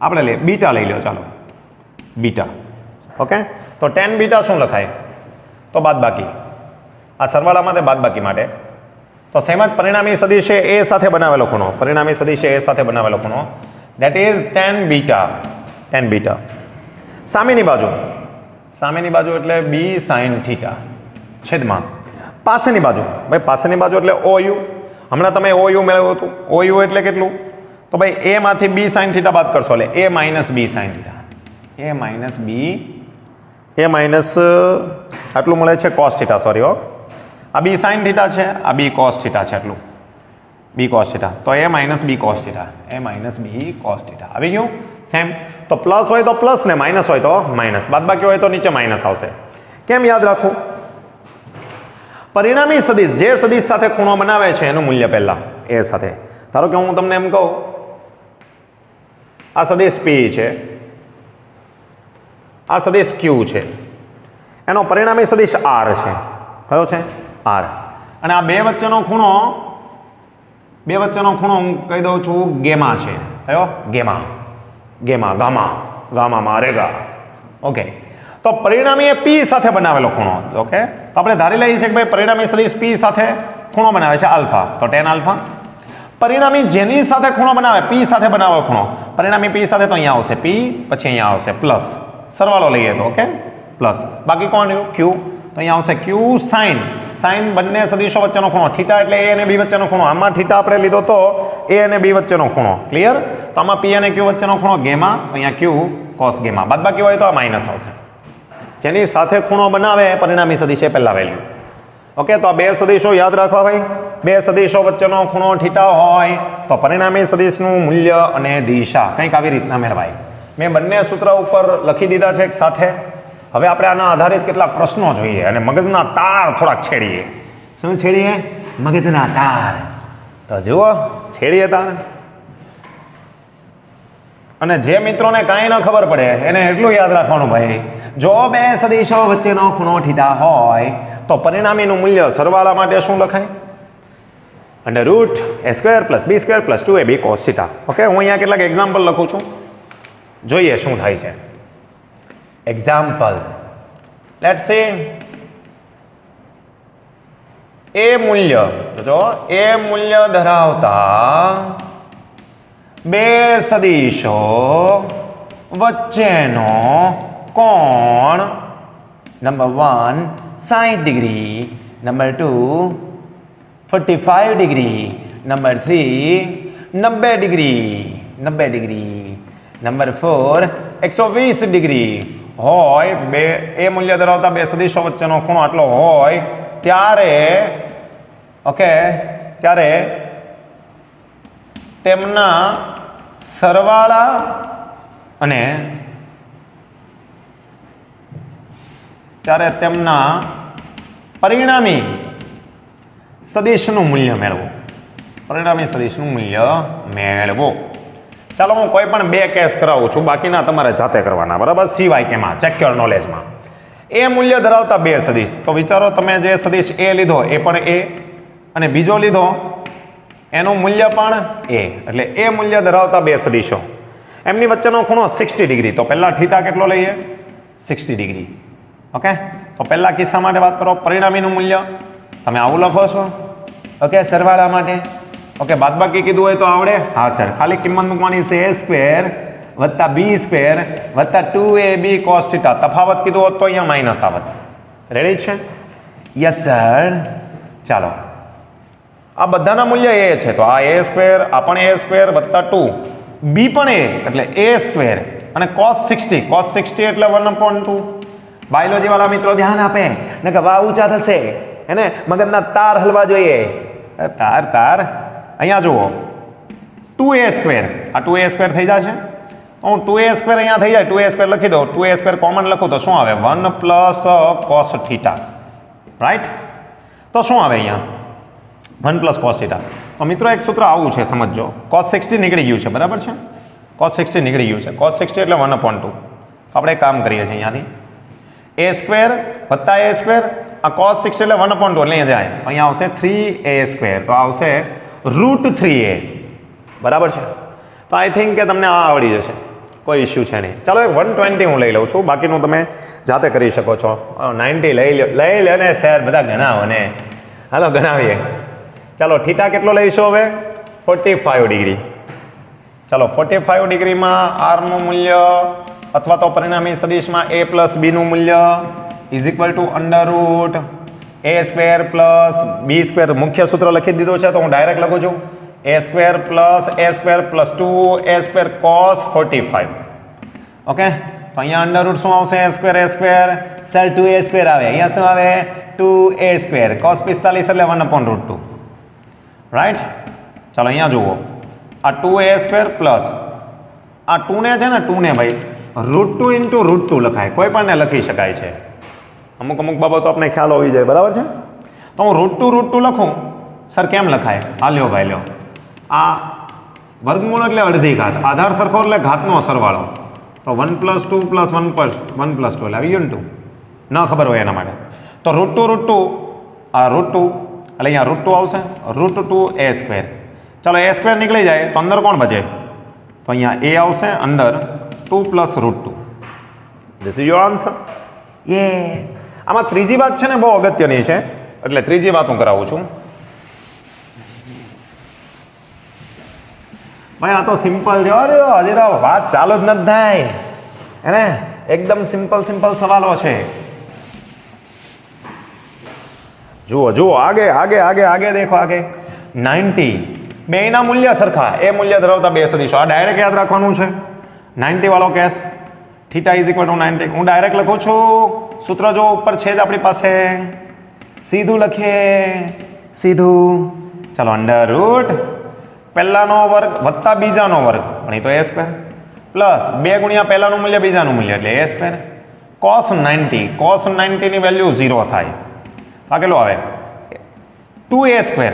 આપણે લઈએ બીટા લઈ લો, ચાલો બીટા. ઓકે, તો ટેન બીટા શું લખાય? તો બાદબાકી. આ સરવાળા માટે બાદબાકી માટે. તો સેમ જ પરિણામી સદિશ છે એ સાથે બનાવેલો ખૂણો, પરિણામી સદિશ છે એ સાથે બનાવેલો ખૂણો, that is ten beta. Ten beta. સામેની બાજુ, સામેની બાજુ એટલે બી સાઇન થીટા છેદમાં પાસેની બાજુ. ભાઈ પાસેની બાજુ એટલે OU. હમણાં તમે OU મેળવ્યું હતું. OU એટલે કેટલું? તો ભાઈ એ માંથી બી સાઇન થીટા બાદ કરશો એટલે એ minus B sine theta. A minus B, A minus આટલું મળે છે કોસ થીટા. સોરી હો, આ બી સાઇન થીટા છે, આ બી કોસ થીટા છે, આટલું બી કોસ થીટા. તો A minus B cos theta, A minus B cos theta આવી ગયું. સેમ. તો પ્લસ હોય તો પ્લસ ને માઇનસ હોય તો માઇનસ, બાદબાકી હોય તો નીચે માઇનસ આવશે. કેમ યાદ રાખવું? પરિણામી સદિશ જે સદિશ સાથે ખૂણો બનાવે છે એનું મૂલ્ય પહેલા એ સાથે. ધારો કે હું તમને એમ કહું આ સદિશ P છે, આ સદિશ Q છે, એનો પરિણામી સદિશ R છે. કયો છે? R. અને આ બે વચ્ચેનો ખૂણો, બે વચ્ચેનો ખૂણો હું કહી દઉં છું ગેમા છે. કયો? ગેમા. ગેમા, ગામા, ગામામાં રેગા. ઓકે, તો પરિણામી એ P સાથે બનાવેલો ખૂણો. ઓકે, તો આપણે ધારી લઈએ છીએ કે ભાઈ પરિણામી સદિશ P સાથે ખૂણો બનાવે છે આલ્ફા, તો ટેન આલ્ફા. પરિણામી જેની સાથે ખૂણો બનાવે, P સાથે બનાવેલો ખૂણો, પરિણામી P સાથે તો અહીંયા આવશે P, પછી અહીંયા આવશે પ્લસ, સરવાળો લઈએ તો ઓકે પ્લસ. બાકી કોણ રહ્યું? Q. તો અહીંયા આવશે Q સાઇન. સાઇન બંને સદિશો વચ્ચેનો ખૂણો, થીટા એટલે A અને B વચ્ચેનો ખૂણો. આમાં થીટા આપણે લીધો તો A અને B વચ્ચેનો ખૂણો. ક્લિયર? તો આમાં P અને Q વચ્ચેનો ખૂણો ગેમા, અહીંયા Q કોસ ગેમા. બાદબાકી હોય તો આ માઇનસ આવશે. જેની સાથે ખૂણો બનાવે પરિણામી સદિશ એ પહેલા વેલ્યુ. ઓકે, તો આ બે સદિશો યાદ રાખવા ભાઈ. બે સદિશો વચ્ચેનો ખૂણો થીટા હોય તો પરિણામી સદિશનું મૂલ્ય અને દિશા કંઈક આવી રીતના મેળવાય. મેં બંને સૂત્ર ઉપર લખી દીધા છે એક સાથે. હવે આપણે આના આધારિત કેટલાક પ્રશ્નો જોઈએ અને મગજના તાર થોડાક છેડીએ. શું છેડીએ? મગજના તાર. તો જુઓ, છેડીએ તાર. અને જે મિત્રોને કાંઈ ન ખબર પડે એને એટલું યાદ રાખવાનું ભાઈ, જો બે સદિશો વચ્ચેનો ખૂણો થીટા હોય તો પરિણામીનું મૂલ્ય સરવાળા માટે શું લખાય? √ a² + b² + 2ab cos θ. Okay, હું અહીંયા કેટલાક એક્ઝામ્પલ લખું છું, જોઈએ શું થાય છે. એક્ઝામ્પલ, લેટ્સ સી એ મૂલ્ય, જો એ મૂલ્ય ધરાવતા બે સદિશો વચ્ચેનો કોણ number 1 60 degree, number 2 45 degree, number 3 90 degree, 90 degree, number 4 120 degree હોય, બે એ મૂલ્ય ધરાવતા બે સદિશો વચ્ચેનો ખૂણો આટલો હોય ત્યારે ઓકે, ત્યારે તેમના સરવાળા અને ત્યારે તેમના પરિણામી સદિશનું મૂલ્ય મેળવો. પરિણામી સદિશનું મૂલ્ય મેળવો. ચાલો હું કોઈ પણ બે કેસ કરાવું છું, બાકીના તમારે જાતે કરવાના, બરાબર? સિવાય કેમાં? Check your નોલેજમાં. એ મૂલ્ય ધરાવતા બે સદિશ, તો વિચારો તમે જે સદિશ એ લીધો એ પણ એ અને બીજો લીધો એનું મૂલ્ય પણ એ, એટલે એ મૂલ્ય ધરાવતા બે સદિશો, એમની વચ્ચેનો ખૂણો 60 ડિગ્રી. તો પહેલા થીટા કેટલો લઈએ? 60 ડિગ્રી. ઓકે, તો પહેલા કિસ્સા માટે વાત કરો, પરિણામીનું મૂલ્ય તમે આવું લખો છો. ઓકે, સરવાળા માટે. ઓકે, બાદબાકી કીધું હોય તો આવડે? હા સર, ખાલી કિંમત મૂકવાની છે a² + b² + 2ab cos θ. તફાવત કીધું હોત તો અહીંયા માઇનસ આવત. રેડી છે? Yes sir. ચાલો, આ બધાના મૂલ્ય એ છે, તો આ a² આ પણ a² + 2, b પણ a એટલે a² અને cos 60, cos 60 એટલે 1/2. બાયોલોજી વાળા મિત્રો ધ્યાન આપે ને કે વાહ ઊંચા થશે એને મગજના તાર હલવા જોઈએ. તાર તાર અહીંયા જુઓ 2a², આ 2a² થઈ જશે. હું 2a² અહીંયા થઈ જાય, 2a² લખી દઉં, 2a² કોમન લખું તો શું આવે? 1 + cos θ. રાઈટ? તો શું આવે અહીંયા? 1 + cos θ. તો મિત્રો એક સૂત્ર આવું છે, સમજો. cos 60 નીકળી ગયું છે, બરાબર છે. cos 60 નીકળી ગયું છે. cos 60 એટલે 1/2. તો આપણે એક કામ કરીએ છીએ અહીંયાથી a સ્ક્વેર વત્તા a સ્ક્વેર, આ cos 60 એટલે 1/2 એટલે અહીંયા જાય તો અહીંયા આવશે 3a સ્ક્વેર, તો આવશે √3a, બરાબર છે. તો આઈ થિંક કે તમને આ આવડી જશે, કોઈ ઇશ્યુ છે નહીં. ચાલો એક 120 હું લઈ લઉં છું, બાકીનું તમે જાતે કરી શકો છો. 90 લઈ લે ને સર, બધા ગણાવો ને. હાલો ગણાવીએ. ચાલો થીટા કેટલો લઈશું હવે? 45 ડિગ્રી. ચાલો 45 ડિગ્રીમાં આરનું મૂલ્ય અથવા તો પરિણામી સદિશમાં a પ્લસ બીનું મૂલ્ય is equal to under √ a square plus b square. મુખ્ય સૂત્ર લખી દીધું છે તો હું ડાયરેક્ટ લખું છું a square plus 2a square cos 45. Okay, તો અહીંયા અંડર √ શું આવશે? a square sir 2a square આવે, અહીંયા શું આવે? 2a સ્ક્વેર cos 45 એટલે 1/√2, રાઈટ. ચાલો અહીંયા જુઓ, આ 2a સ્ક્વેર પ્લસ આ 2 ને છે ને 2 ને ભાઈ √2 ઇન્ટુ √2 લખાય, કોઈ પણ ને લખી શકાય છે. અમુક બાબતો આપણે ખ્યાલ હોવી જોઈએ, બરાબર છે. તો હું √2 લખું, સર કેમ લખાય? આ લ્યો ભાઈ લ્યો, આ વર્ગમૂળ એટલે અડધી ઘાત, આધાર સરખો એટલે ઘાતનો સરવાળો, તો 1 + 2 + 1 + 2 એટલે આવી ગયું ને 2. ન ખબર હોય એના માટે તો √2 આ √2 એટલે અહીંયા √2 આવશે, √2a સ્ક્વેર. ચાલો a સ્ક્વેર નીકળી જાય તો અંદર કોણ બચે? તો અહીંયા a આવશે, અંદર 2 + √2. This is your answer. આમાં ત્રીજી વાત છે ને બહુ અગત્યની છે, એટલે ત્રીજી વાત હું કરાવું છું. ભાઈ આ તો સિમ્પલ છે, અરે હજી તો વાત ચાલુ જ નથી થાય હે, એકદમ સિમ્પલ સવાલો છે. જુઓ આગે દેખો આગે. 90 બેયના મૂલ્ય સરખા, એ મૂલ્ય ધરાવતા બે સદિશો, આ ડાયરેક્ટ યાદ રાખવાનું છે. 90 વાળો કેસ, θ = 90. હું ડાયરેક્ટ લખું છું, સૂત્ર જો ઉપર છે જ આપણી પાસે, સીધું લખીએ, સીધું. ચાલો અંડર √ પહેલાનો વર્ગ વત્તા બીજાનો વર્ગ, પણ એ તો a સ્ક્વેર પ્લસ 2 ગુણ્યા પહેલાનું મૂલ્ય બીજાનું મૂલ્ય એટલે a સ્ક્વેર cos 90 ની વેલ્યુ 0 થાય. આ કેટલો આવે? 2a square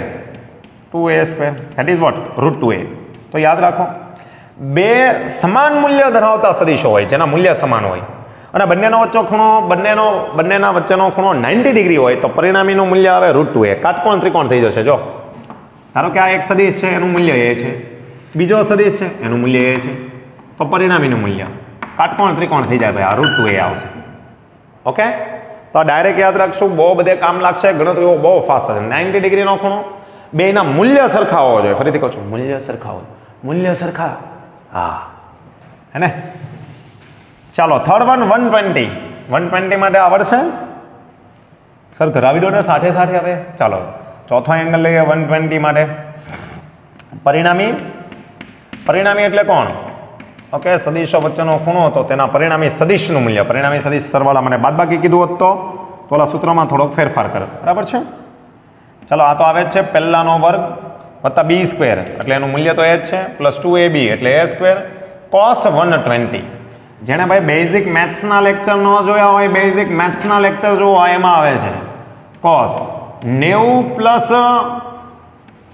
that is what? √2a. તો યાદ રાખો, બે સમાન મૂલ્ય ધરાવતા સદિશો હોય જેના મૂલ્ય સમાન હોય અને બંનેના વચ્ચેનો ખૂણો 90 ડિગ્રી હોય તો પરિણામીનું મૂલ્ય આવે √2a. કાટકોણ ત્રિકોણ થઈ જશે. જો ધારો કે આ એક સદિશ છે, એનું મૂલ્ય a છે, બીજો સદિશ છે એનું મૂલ્ય a છે, તો પરિણામીનું મૂલ્ય કાટકોણ ત્રિકોણ થઈ જાય ભાઈ, આ √2a આવશે. ઓકે, તો ડાયરેક્ટ યાદ રાખશું, બહુ બધે કામ લાગશે, ગણતરીઓ બહુ ફાસ્ટ હશે. 90 ડિગ્રીનો ખૂણો, બેના મૂલ્ય સરખા હોવો જોઈએ. ફરીથી કહું છું, મૂલ્ય સરખા, હા હે ને. ચાલો થર્ડ વન 120 માટે આવડશે સર? કરાવી દો ને સાથે હવે. ચાલો ચોથો એંગલ લઈએ 120 માટે. પરિણામી એટલે કોણ? ઓકે, સદિશો વચ્ચેનો ખૂણો, તો તેના પરિણામી સદિશનું મૂલ્ય, પરિણામી સદિશ સરવાળા મને બાદબાકી કીધું હોત તો ઓલા સૂત્રમાં થોડોક ફેરફાર કરે, બરાબર છે. ચાલો આ તો આવે જ છે, પહેલાનો વર્ગ વત્તા b સ્ક્વેર એટલે એનું મૂલ્ય તો એ જ છે, પ્લસ 2ab એટલે a સ્ક્વેર cos 120. જેણે ભાઈ બેઝિક મેથ્સના લેક્ચર ન જોયા હોય, બેઝિક મેથ્સના લેક્ચર જોવા, એમાં આવે છે cos 90 +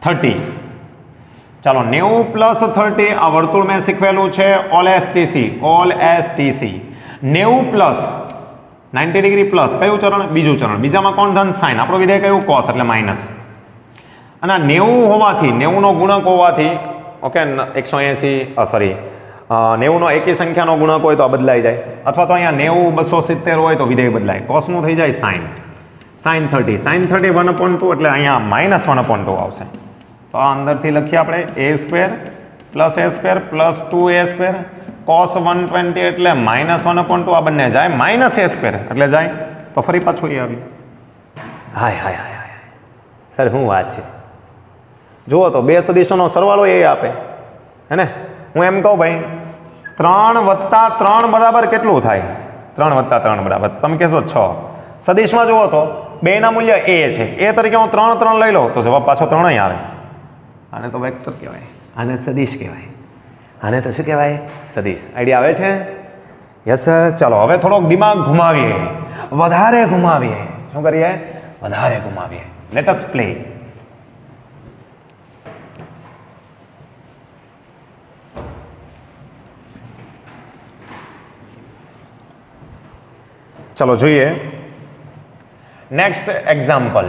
30. ચાલો 90 + 30, આ વર્તુળ મેં શીખવેલું છે ઓલ STC 90 + 90 ડિગ્રી પ્લસ કયું ચરણ? બીજું ચરણ. બીજામાં કોણ ધન? સાઇન. આપણું વિધેય કયું? cos એટલે માઇનસ. અને 90 હોવાથી, 90નો ગુણક હોવાથી, ઓકે 90નો એકી સંખ્યાનો ગુણક હોય તો આ બદલાઈ જાય, અથવા તો અહીંયા 90 270 હોય તો વિધેય બદલાય. કોસનું થઈ જાય સાઇન 30 1/2 એટલે અહીંયા -1/2 આવશે. તો આ અંદરથી લખીએ આપણે a square plus a square plus 2a square cos 120 એટલે -1/2. આ બંને જાય, માઇનસ a સ્ક્વેર એટલે જાય, તો ફરી પાછું એ આવ્યું. હાય સર શું વાત છે? જુઓ તો બે સદિશોનો સરવાળો એ આપે હે ને. હું એમ કહું ભાઈ 3 + 3 બરાબર કેટલું થાય? 3 + 3 બરાબર, તમે કહેશો 6. સદિશમાં જુઓ તો બેના મૂલ્ય a છે, એ તરીકે હું 3 લઈ લઉં તો જવાબ પાછો 3 આવે. આને તો વેક્ટર કહેવાય, આને સદિશ કહેવાય, આને તો શું કહેવાય? સદિશ. આઈડિયા આવે છે? Yes sir. ચાલો હવે થોડોક દિમાગ ઘુમાવીએ, વધારે ઘુમાવીએ. શું કરીએ? વધારે ઘુમાવીએ. Let us play. ચલો જોઈએ નેક્સ્ટ એક્ઝામ્પલ.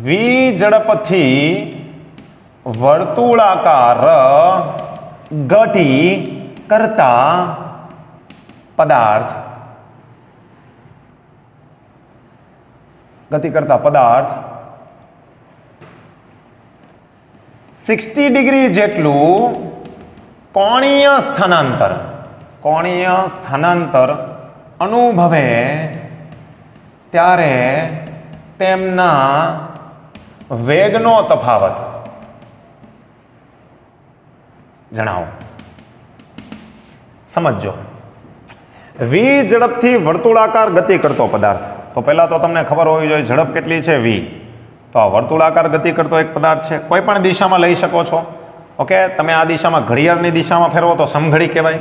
વી ઝડપથી વર્તુળાકાર ગતિ કરતા પદાર્થ 60 ડિગ્રી જેટલું કોણીય સ્થાનાંતર અનુભવે ત્યારે તેમના વેગનો તફાવત જણાવો. સમજો. વી ઝડપથી વર્તુળાકાર ગતિ કરતો પદાર્થ. તો પહેલા તો તમને ખબર હોવી જોઈએ ઝડપ કેટલી છે વી. તો આ વર્તુળાકાર ગતિ કરતો એક પદાર્થ છે. કોઈ પણ દિશામાં લઈ શકો છો. ઓકે, તમે આ દિશામાં ઘડિયાળની દિશામાં ફેરવો તો સમઘડી કહેવાય,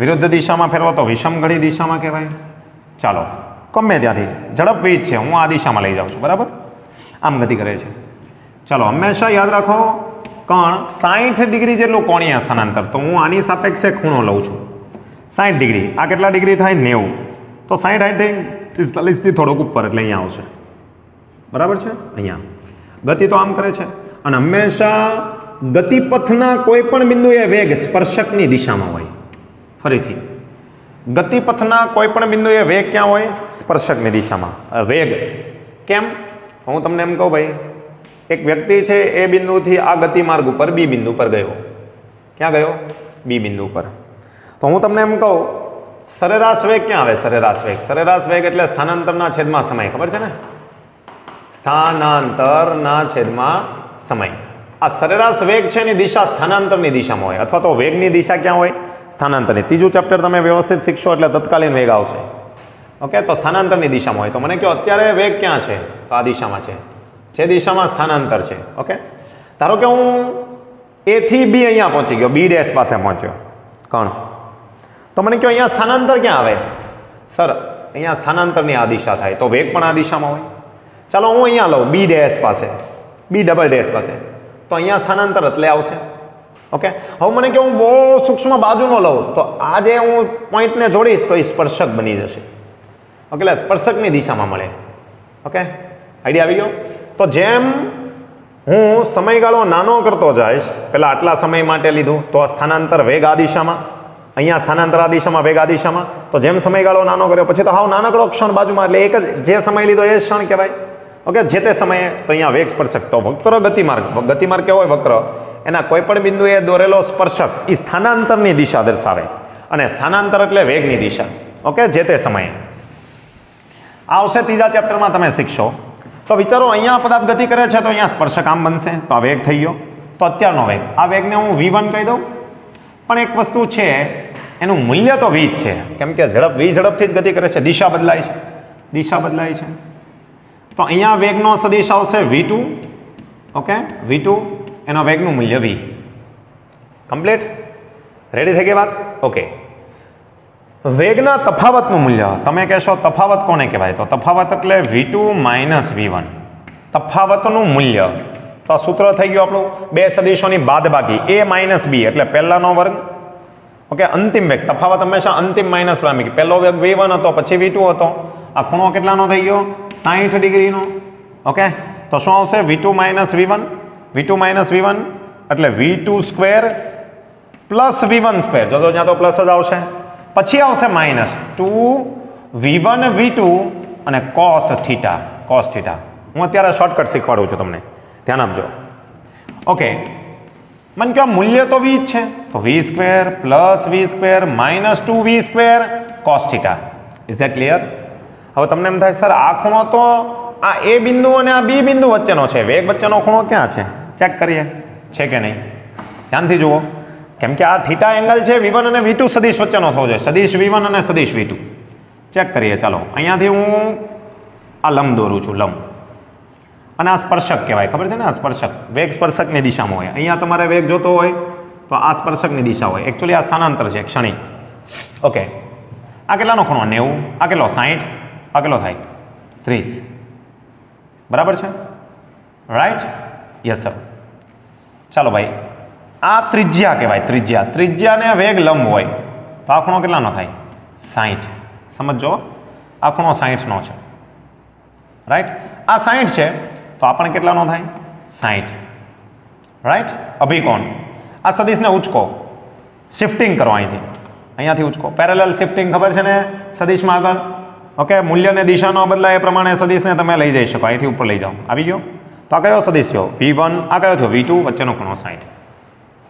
વિરુદ્ધ દિશામાં ફેરવો તો વિષમઘડી દિશામાં કહેવાય. ચાલો, ગમે ત્યાંથી ઝડપ વી છે, હું આ દિશામાં લઈ જાઉં છું, બરાબર? આમ ગતિ કરે છે. ચાલો, હંમેશા યાદ રાખો કણ 60 ડિગ્રી જેટલું કોણીય સ્થાનાંતર. તો હું આની સાપેક્ષે ખૂણો લઉં છું 60 ડિગ્રી. આ કેટલા ડિગ્રી થાય? 90. તો 60 45થી થોડોક ઉપર એટલે અહીંયા આવશે, બરાબર છે? અહીંયા ગતિ તો આમ કરે છે. અને હંમેશા ગતિપથના કોઈ પણ બિંદુએ વેગ સ્પર્શકની દિશામાં હોય. ફરીથી, ગતિપથના કોઈ પણ બિંદુએ વેગ ક્યાં હોય? સ્પર્શકની દિશામાં. વેગ કેમ? હું તમને એમ કહું ભાઈ, એક વ્યક્તિ છે એ બિંદુથી આ ગતિમાર્ગ ઉપર બી બિંદુ પર ગયો. ક્યાં ગયો? બી બિંદુ પર. તો હું તમને એમ કહું સરેરાશ વેગ ક્યાં આવે? સરેરાશ વેગ એટલે સ્થાનાંતરના છેદમાં સમય. ખબર છે ને? સ્થાનાંતરના છેદમાં સમય. આ સરેરાશ વેગ છે એની દિશા સ્થાનાંતરની દિશામાં હોય, અથવા તો વેગની દિશા ક્યાં હોય? સ્થાનાંતરની. ત્રીજું ચેપ્ટર તમે વ્યવસ્થિત શીખશો એટલે તત્કાલીન વેગ આવશે. ઓકે, તો સ્થાનાંતરની દિશામાં હોય. તો મને કહો અત્યારે વેગ ક્યાં છે? તો આ દિશામાં છે. જે દિશામાં સ્થાનાંતર છે. ઓકે, ધારો કે હું એ થી બી અહીંયા પહોંચી ગયો, બી ડેશ પાસે પહોંચ્યો કણ. તો મને કહો અહીંયા સ્થાનાંતર ક્યાં આવે? સર, અહીંયા સ્થાનાંતરની આ દિશા થાય, તો વેગ પણ આ દિશામાં હોય. ચાલો હું અહીંયા લઉં બી ડેશ પાસે, બી ડબલ ડેશ પાસે, તો અહીંયા સ્થાનાંતર એટલે આવશે. ઓકે, હવે મને કે હું બહુ સૂક્ષ્મ બાજુનો લઉં તો આ જે હું પોઈન્ટને જોડીશ તો એ સ્પર્શક બની જશે. ઓકે, એટલે સ્પર્શકની દિશામાં મળે. ઓકે, આઈડિયા આવી ગયો? તો જેમ હું સમયગાળો નાનો કરતો જઈશ, પહેલા આટલા સમય માટે લીધું તો સ્થાનાંતર વેગ આ દિશામાં, અહીંયા સ્થાનાંતર આ દિશામાં, વેગ આ દિશામાં. તો જેમ સમયગાળો નાનો કર્યો પછી તો હાવ નાનકડો ક્ષણ બાજુમાં, એટલે એક જ જે સમય લીધો એ ક્ષણ કહેવાય. ઓકે, જે તે સમયે તો અહીંયા વેગ સ્પર્શક. તો વક્ર ગતિમાર્ગ કેવો હોય? વક્ર. એના કોઈ પણ બિંદુએ દોરેલો સ્પર્શક એ સ્થાનાંતરની દિશા દર્શાવે, અને સ્થાનાંતર એટલે વેગની દિશા. ઓકે, જે તે સમયે આવશે. ત્રીજા ચેપ્ટરમાં તમે શીખશો. તો વિચારો અહીંયા પદાર્થ ગતિ કરે છે તો અહીંયા સ્પર્શક આમ બનશે, તો આ વેગ થઈ ગયો. તો અત્યારનો વેગ, આ વેગને હું v1 કહી દઉં. પણ એક વસ્તુ છે, એનું મૂલ્ય તો v જ છે, કેમ કે વી ઝડપથી જ ગતિ કરે છે. દિશા બદલાય છે. તો અહીંયા વેગનો સદિશ આવશે v2. ઓકે, v2 એનો વેગનું મૂલ્ય v. કમ્પ્લીટ? રેડી થઈ ગઈ વાત? ઓકે, વેગના તફાવતનું મૂલ્ય. તમે કહેશો તફાવત કોને કહેવાય? તો તફાવત એટલે v2 માઇનસ v1. તફાવતનું મૂલ્ય. તો સૂત્ર થઈ ગયું આપણું બે સદિશોની બાદબાકી, a માઇનસ b એટલે પહેલાનો વર્ગ. ઓકે, અંતિમ વેગ. તફાવત હંમેશા અંતિમ માઇનસ પ્રારંભિક. પહેલો વેગ v1 હતો, પછી v2 હતો. આ ખૂણો કેટલાનો થઈ ગયો? 60 ડિગ્રીનો. ઓકે, તો શું આવશે? v2 માઇનસ v1 એટલે v2 square plus v1 square. જો ત્યાં તો પ્લસ જ આવશે. પછી આવશે માઇનસ 2v1 v2 અને cos થીટા. હું અત્યારે શોર્ટકટ શીખવાડું છું તમને, ધ્યાન આપજો. ઓકે, મને કહો મૂલ્ય તો v જ છે, તો v square plus v square minus 2v square cos theta. Is that clear? હવે તમને એમ થાય સર આ ખૂણો તો આ એ બિંદુ અને આ બી બિંદુ વચ્ચેનો છે, વેગ વચ્ચેનો ખૂણો ક્યાં છે? ચેક કરીએ છે કે નહીં. ધ્યાનથી જુઓ, કેમ કે આ થીટા એંગલ છે v1 અને v2 સદિશ વચ્ચેનો થવો જોઈએ. સદિશ v1 અને સદિશ v2 ચેક કરીએ. ચાલો, અહીંયાથી હું આ લંબ દોરું છું, લંબ. અને આ સ્પર્શક કહેવાય, ખબર છે ને? આ સ્પર્શક વેગ સ્પર્શકની દિશામાં હોય. અહીંયા તમારે વેગ જોતો હોય તો આ સ્પર્શકની દિશા હોય. એકચ્યુઅલી આ સ્થાનાંતર છે, ક્ષણિક. ઓકે, આ કેટલાનો ખૂણો? 90. આ કેટલો? 60. આ કેટલો થાય? 30. બરાબર છે? રાઈટ? Yes sir. ચાલો ભાઈ, આ ત્રિજ્યા કહેવાય, ત્રિજ્યા. ત્રિજ્યાને વેગ લંબ હોય તો આ ખૂણો કેટલાનો થાય? 60. સમજો, આ ખૂણો 60નો છે, રાઈટ. આ 60 છે તો આ પણ કેટલાનો થાય? 60, રાઈટ. અભિકોણ. આ સદિશને ઉચકો, શિફ્ટિંગ કરો અહીંયાથી ઉચકો. પેરેલલ શિફ્ટિંગ ખબર છે ને સદિશમાં આગળ? ઓકે, મૂલ્યને દિશા ન બદલાય એ પ્રમાણે સદિશને તમે લઈ જઈ શકો. અહીંથી ઉપર લઈ જાઓ. આવી ગયો? તો આ કયો સદિશ થયો? V1. આ કયો થયો? V2. વચ્ચેનો ખૂણો 60.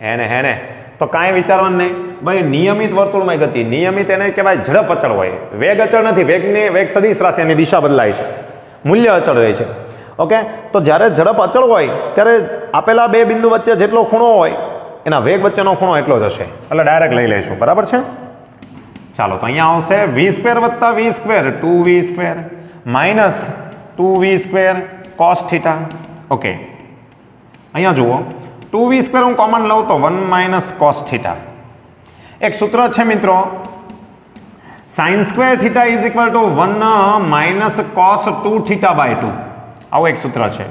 હેને તો કાંઈ વિચારવાનું નહીં ભાઈ. નિયમિત વર્તુળમાં ગતિ, નિયમિત એને કહેવાય ઝડપ અચળ હોય. વેગ અચળ નથી. વેગ સદિશ રાશિ, એની દિશા બદલાય છે, મૂલ્ય અચળ રહે છે. ઓકે, તો જ્યારે ઝડપ અચળ હોય ત્યારે આપેલા બે બિંદુ વચ્ચે જેટલો ખૂણો હોય એના વેગ વચ્ચેનો ખૂણો એટલો જ હશે. એટલે ડાયરેક્ટ લઈ લઈશું. બરાબર છે? ચાલો, તો અહીંયા આવશે v² + v², 2v² minus 2v² cos θ. Okay, અહીંયા જુઓ, 2v² હું કોમન લઉં તો 1 - cos θ. એક સૂત્ર છે મિત્રો, sin² θ = 1 - cos 2θ/2. આવું એક સૂત્ર છે.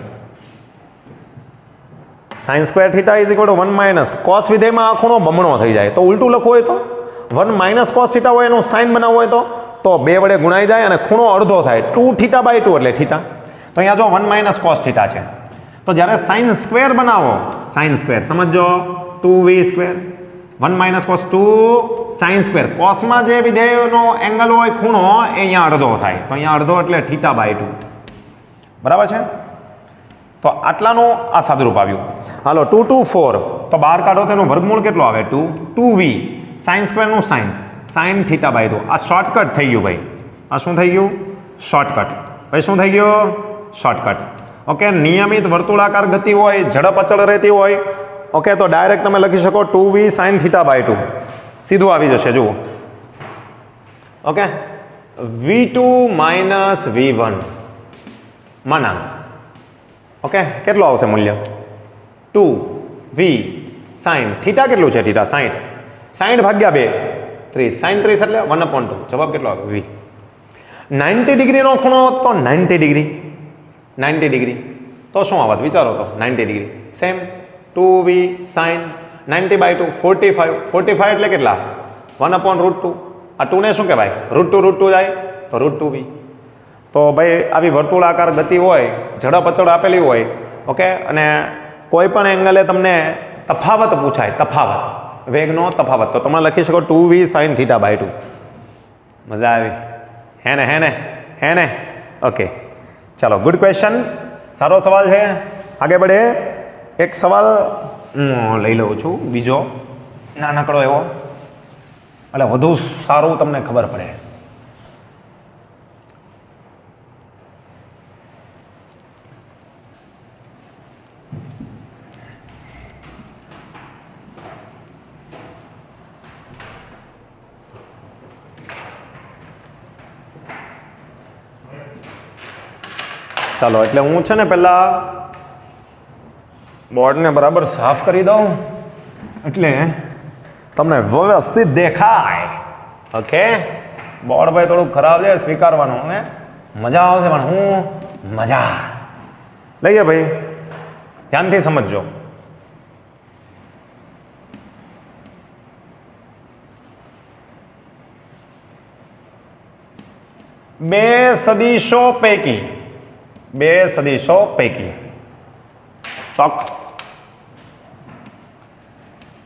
sin² θ = 1 - cos વિધેયમાં આ ખૂણો બમણો થઈ જાય. તો ઉલટું લખવું હોય તો 1 - cos θ હોય, એનું સાઇન બનાવવું હોય તો 2 વડે ગુણાઈ જાય અને ખૂણો અડધો થાય. 2θ/2 એટલે θ. તો અહીંયા જો 1 - cos θ છે. તો જ્યારે sin² બનાવો, sin², સમજો 2v², 1 - cos 2 sin². કોસમાં જે વિધેયનો એંગલ હોય, ખૂણો, એ અહીંયા અડધો થાય. તો અહીંયા અડધો એટલે θ/2. બરાબર છે? તો આટલાનું આ સાદુરૂપ આવ્યું. હાલો, 2 2 4 તો બહાર કાઢો તો એનું વર્ગમૂળ કેટલો આવે? 2. 2v sin² નું sin θ/2. આ શોર્ટકટ થઈ ગયું ભાઈ. આ શું થઈ ગયું? શોર્ટકટ. ભાઈ શું થઈ ગયું? શોર્ટકટ. ઓકે, નિયમિત વર્તુળાકાર ગતિ હોય, ઝડપ અચળ રહેતી હોય, ઓકે, તો ડાયરેક્ટ તમે લખી શકો 2v sin θ/2. સીધું આવી જશે. જુઓ, ઓકે, v2 - v1 માના, ઓકે, કેટલું આવશે મૂલ્ય? 2v sin θ. કેટલું છે? θ 60. 60 ભાગ્યા 2 30. sin 30 એટલે 1/2. જવાબ કેટલો આવે? v. 90 ડિગ્રીનો ખૂણો તો 90 ડિગ્રી. 90 ડિગ્રી તો શું આવત? વિચારો તો. 90 ડિગ્રી સેમ 2v sin 90/2 45. 45 એટલે કેટલા? 1/√2. આ 2 ને શું કહેવાય? √2 જાય તો √2v. તો ભાઈ આવી વર્તુળાકાર ગતિ હોય, ઝડપ અચળ આપેલી હોય, ઓકે, અને કોઈ પણ એંગલે તમને તફાવત પૂછાય, તફાવત, વેગનો તફાવત, તો તમે લખી શકો 2v sin θ/2. મજા આવી? હે ને? ઓકે, ચાલો, ગુડ ક્વેશ્ચન. સારો સવાલ છે. આગે બઢે. એક સવાલ હું લઈ લઉં છું, બીજો નાનકડો એવો, એટલે વધુ સારું તમને ખબર પડે. ચાલો, એટલે હું છે ને પહેલા બોર્ડને બરાબર સાફ કરી દઉં એટલે તમને વ્યવસ્થિત દેખાય. ઓકે, બોર્ડ ભાઈ થોડું ખરાબ છે, સ્વીકારવાનું. ને મજા આવશે પણ હું મજા લઈએ ભાઈ. ધ્યાનથી સમજજો. બે સદિશો પૈકી ચોક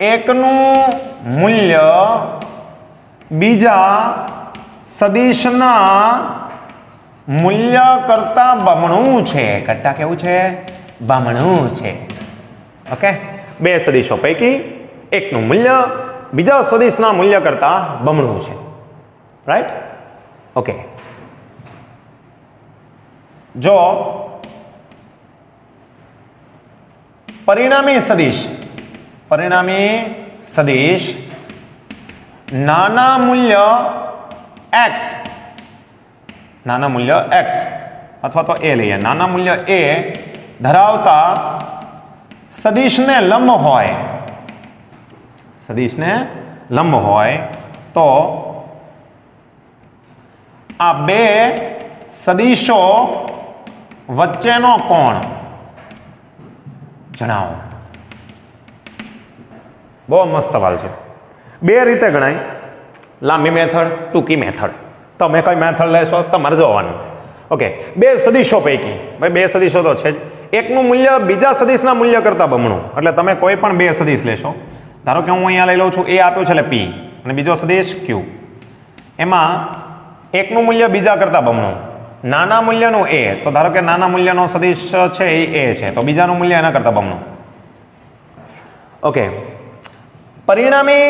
એકનું મૂલ્ય બીજા સદિશના મૂલ્ય કરતા બમણું છે. કરતા કેવું છે? બમણું છે. ઓકે, બે સદિશો પૈકી એકનું મૂલ્ય બીજા સદિશના મૂલ્ય કરતા બમણું છે. રાઈટ? ઓકે, જો પરિણામી સદિશ નાના મૂલ્ય x અથવા તો a લઈએ, નાના મૂલ્ય a ધરાવતા સદિશને લંબ હોય તો આ બે સદિશો વચ્ચેનો કોણ જણાવો. બહુ મસ્ત સવાલ છે. બે રીતે ગણાય, લાંબી મેથડ, ટૂંકી મેથડ. તમે કઈ મેથડ લેશો તમારે જોવાનું. ઓકે, બે સદીશો પૈકી ભાઈ બે સદીશો તો છે જ. એકનું મૂલ્ય બીજા સદીશના મૂલ્ય કરતાં બમણું. એટલે તમે કોઈ પણ બે સદીશ લેશો. ધારો કે હું અહીંયા લઈ લઉં છું, એ આપ્યું છે એટલે પી અને બીજો સદીશ ક્યુ. એમાં એકનું મૂલ્ય બીજા કરતાં બમણું, નાના મૂલ્યનું એ, તો ધારો કે નાના મૂલ્યનો સદીશ છે એ છે, તો બીજાનું મૂલ્ય એના કરતાં બમણું. ઓકે, પરિણામી